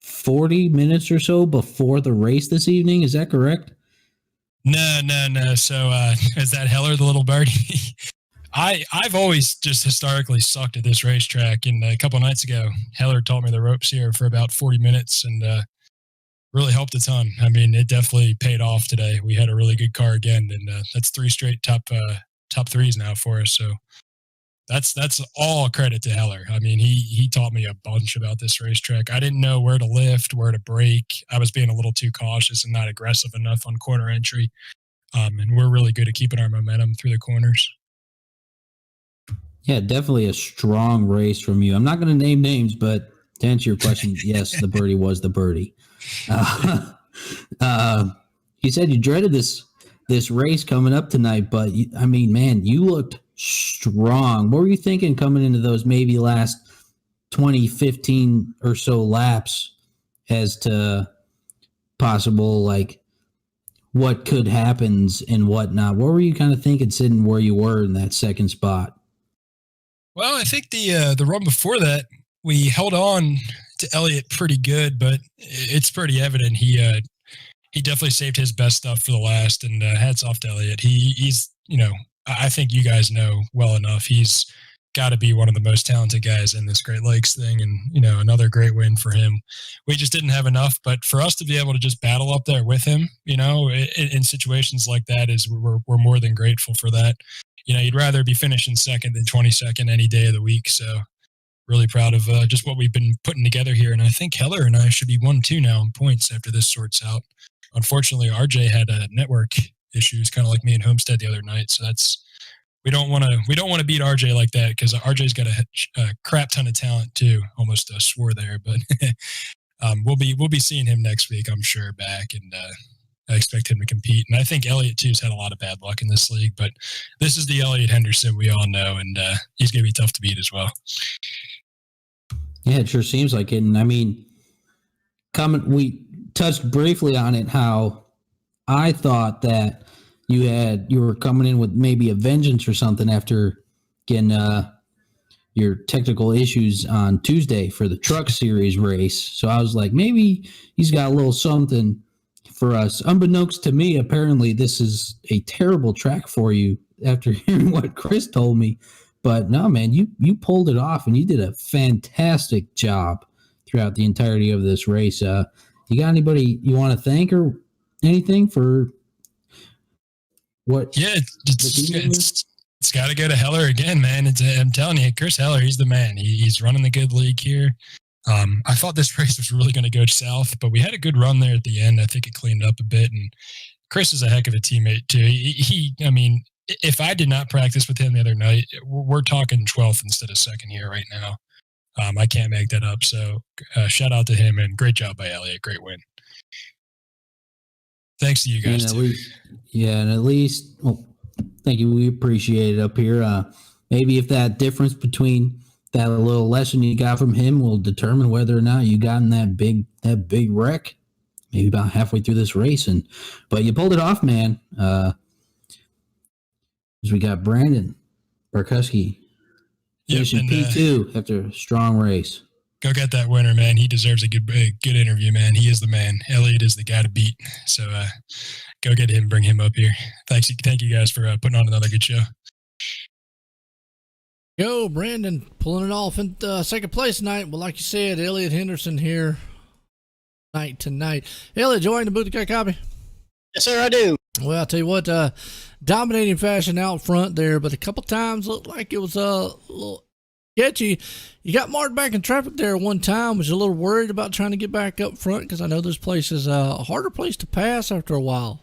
40 minutes or so before the race this evening. Is that correct? No. So is that Heller, the little birdie? I've always just historically sucked at this racetrack. And a couple of nights ago, Heller taught me the ropes here for about 40 minutes and really helped a ton. I mean, it definitely paid off today. We had a really good car again, and that's 3 straight top threes now for us. So that's all credit to Heller. I mean, he taught me a bunch about this racetrack. I didn't know where to lift, where to brake. I was being a little too cautious and not aggressive enough on corner entry. And we're really good at keeping our momentum through the corners. Yeah, definitely a strong race from you. I'm not going to name names, but to answer your question, yes, the birdie was the birdie. You said you dreaded this race coming up tonight, but I mean, man, you looked strong. What were you thinking coming into those maybe last 20, 15 or so laps as to possible like what could happen and whatnot. What were you kind of thinking sitting where you were in that second spot? Well, I think the run before that we held on to Elliott pretty good, but it's pretty evident he definitely saved his best stuff for the last. And hats off to Elliott. He's I think you guys know well enough. He's got to be one of the most talented guys in this Great Lakes thing, and another great win for him. We just didn't have enough, but for us to be able to just battle up there with him, in situations like that, we're more than grateful for that. You'd rather be finishing second than 22nd any day of the week. So really proud of just what we've been putting together here. And I think Heller and I should be 1-2 now in points after this sorts out. Unfortunately, RJ had network issues, kind of like me and Homestead the other night. So we don't want to beat RJ like that, because RJ's got a crap ton of talent too. Almost swore there, but we'll be seeing him next week, I'm sure, back, and I expect him to compete. And I think Elliott too has had a lot of bad luck in this league, but this is the Elliott Henderson we all know, and he's going to be tough to beat as well. Yeah, it sure seems like it. And I mean, we touched briefly on it, how I thought that you were coming in with maybe a vengeance or something after getting your technical issues on Tuesday for the Truck Series race. So I was like, maybe he's got a little something for us. Unbeknownst to me, apparently this is a terrible track for you after hearing what Chris told me. But no, man, you pulled it off, and you did a fantastic job throughout the entirety of this race. You got anybody you want to thank or anything for what? Yeah, it's got to go to Heller again, man. I'm telling you, Chris Heller, he's the man. He's running the good league here. I thought this race was really going to go south, but we had a good run there at the end. I think it cleaned up a bit, and Chris is a heck of a teammate too. I mean, if I did not practice with him the other night, we're talking 12th instead of second here right now. I can't make that up. So shout out to him, and great job by Elliott. Great win. Thanks to you guys too. And at least, well, thank you. We appreciate it up here. Maybe if that difference between that little lesson you got from him will determine whether or not you got in that big wreck, maybe about halfway through this race. But you pulled it off, man. We got Brandon Barkuski finishing P2 after a strong race. Go get that winner, man. He deserves a good interview, man. He is the man. Elliott is the guy to beat. So go get him, bring him up here. Thank you guys for putting on another good show. Yo, Brandon, pulling it off in second place tonight. Well, like you said, Elliott Henderson here tonight. Elliott, join the booth, got a copy? Yes, sir, I do. Well, I'll tell you what, dominating fashion out front there, but a couple times looked like it was a little sketchy. You got marked back in traffic there one time. Was you a little worried about trying to get back up front? Because I know this place is a harder place to pass after a while.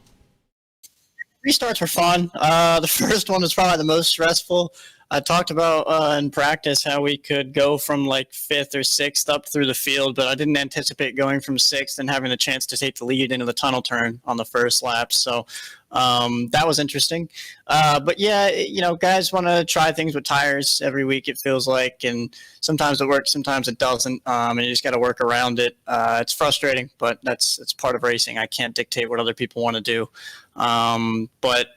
Restarts were fun. The first one was probably the most stressful. I talked about in practice how we could go from like 5th or 6th up through the field, but I didn't anticipate going from 6th and having the chance to take the lead into the tunnel turn on the first lap. So that was interesting. But yeah, guys want to try things with tires every week, it feels like, and sometimes it works, sometimes it doesn't, and you just got to work around it. It's frustrating, but it's part of racing. I can't dictate what other people want to do. But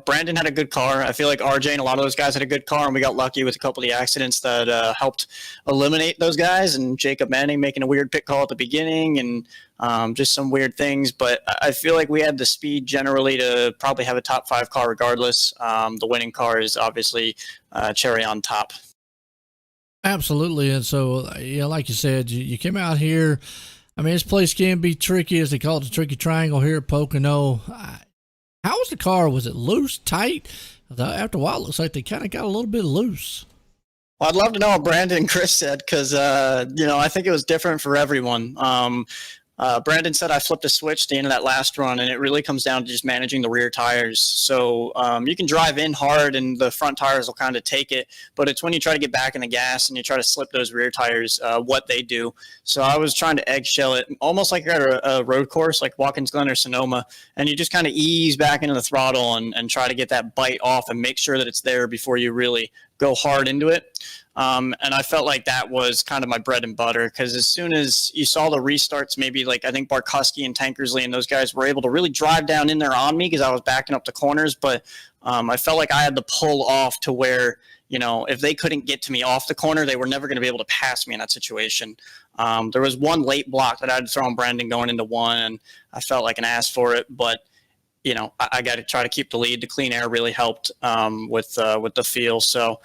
Brandon had a good car. I feel like RJ and a lot of those guys had a good car, and we got lucky with a couple of the accidents that helped eliminate those guys, and Jacob Manning making a weird pit call at the beginning, and just some weird things. But I feel like we had the speed generally to probably have a top 5 car regardless. The winning car is obviously cherry on top. Absolutely. And so, like you said, you came out here. I mean, this place can be tricky, as they call it, the tricky triangle here at Pocono. How was the car? Was it loose, tight? After a while, it looks like they kind of got a little bit loose. Well, I'd love to know what Brandon and Chris said, because, I think it was different for everyone. Brandon said I flipped a switch at the end of that last run, and it really comes down to just managing the rear tires. So you can drive in hard, and the front tires will kind of take it, but it's when you try to get back in the gas and you try to slip those rear tires, what they do. So I was trying to eggshell it, almost like you're at a road course, like Watkins Glen or Sonoma, and you just kind of ease back into the throttle and try to get that bite off and make sure that it's there before you really go hard into it. And I felt like that was kind of my bread and butter, because as soon as you saw the restarts, maybe like I think Barkowski and Tankersley and those guys were able to really drive down in there on me because I was backing up the corners. But I felt like I had to pull off to where, you know, if they couldn't get to me off the corner, they were never going to be able to pass me in that situation. There was one late block that I had to throw on Brendan going into one, and I felt like an ass for it. But, you know, I got to try to keep the lead. The clean air really helped with the feel. So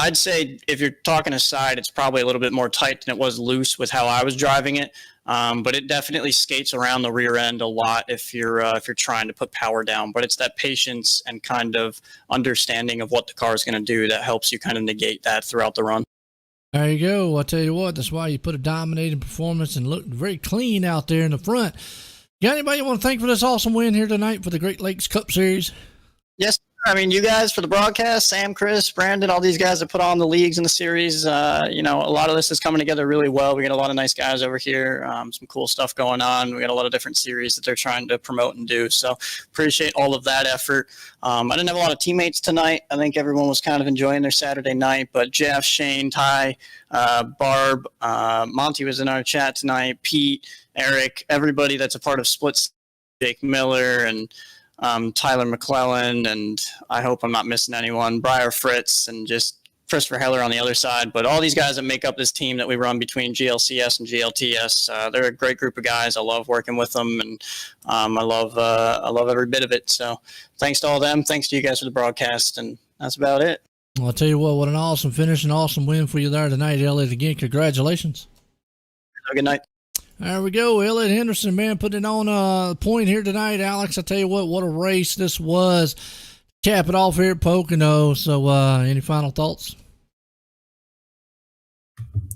I'd say if you're talking aside, it's probably a little bit more tight than it was loose with how I was driving it. But it definitely skates around the rear end a lot if you're trying to put power down. But it's that patience and kind of understanding of what the car is going to do that helps you kind of negate that throughout the run. There you go. I'll tell you what, that's why you put a dominating performance and look very clean out there in the front. Got anybody you want to thank for this awesome win here tonight for the Great Lakes Cup Series? Yes, I mean, you guys for the broadcast, Sam, Chris, Brandon, all these guys that put on the leagues and the series. You know, a lot of this is coming together really well. We got a lot of nice guys over here, some cool stuff going on. We got a lot of different series that they're trying to promote and do. So appreciate all of that effort. I didn't have a lot of teammates tonight. I think everyone was kind of enjoying their Saturday night, but Jeff, Shane, Ty, Barb, Monty was in our chat tonight, Pete, Eric, everybody that's a part of Splits, Jake Miller, and Tyler McClellan, and I hope I'm not missing anyone, Briar Fritz, and just Christopher Heller on the other side. But all these guys that make up this team that we run between GLCS and GLTS, they're a great group of guys. I love working with them, and I love every bit of it. So thanks to all of them. Thanks to you guys for the broadcast, and that's about it. Well, I'll tell you what an awesome finish, an awesome win for you there tonight, Elliot. Again, congratulations. Have a good night. There we go. Elliot Henderson, man, putting it on a point here tonight. Alex, I tell you what a race this was. Cap it off here at Pocono. So, any final thoughts?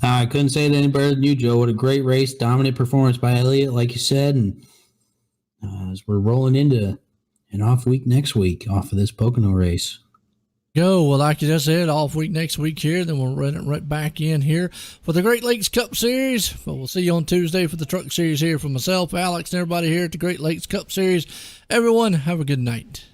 I couldn't say it any better than you, Joe. What a great race. Dominant performance by Elliot, like you said. And as we're rolling into an off week next week off of this Pocono race. Go. Well, like you just said, off week next week here. Then we'll run it right back in here for the Great Lakes Cup Series. But we'll see you on Tuesday for the Truck Series here. For myself, Alex, and everybody here at the Great Lakes Cup Series. Everyone, have a good night.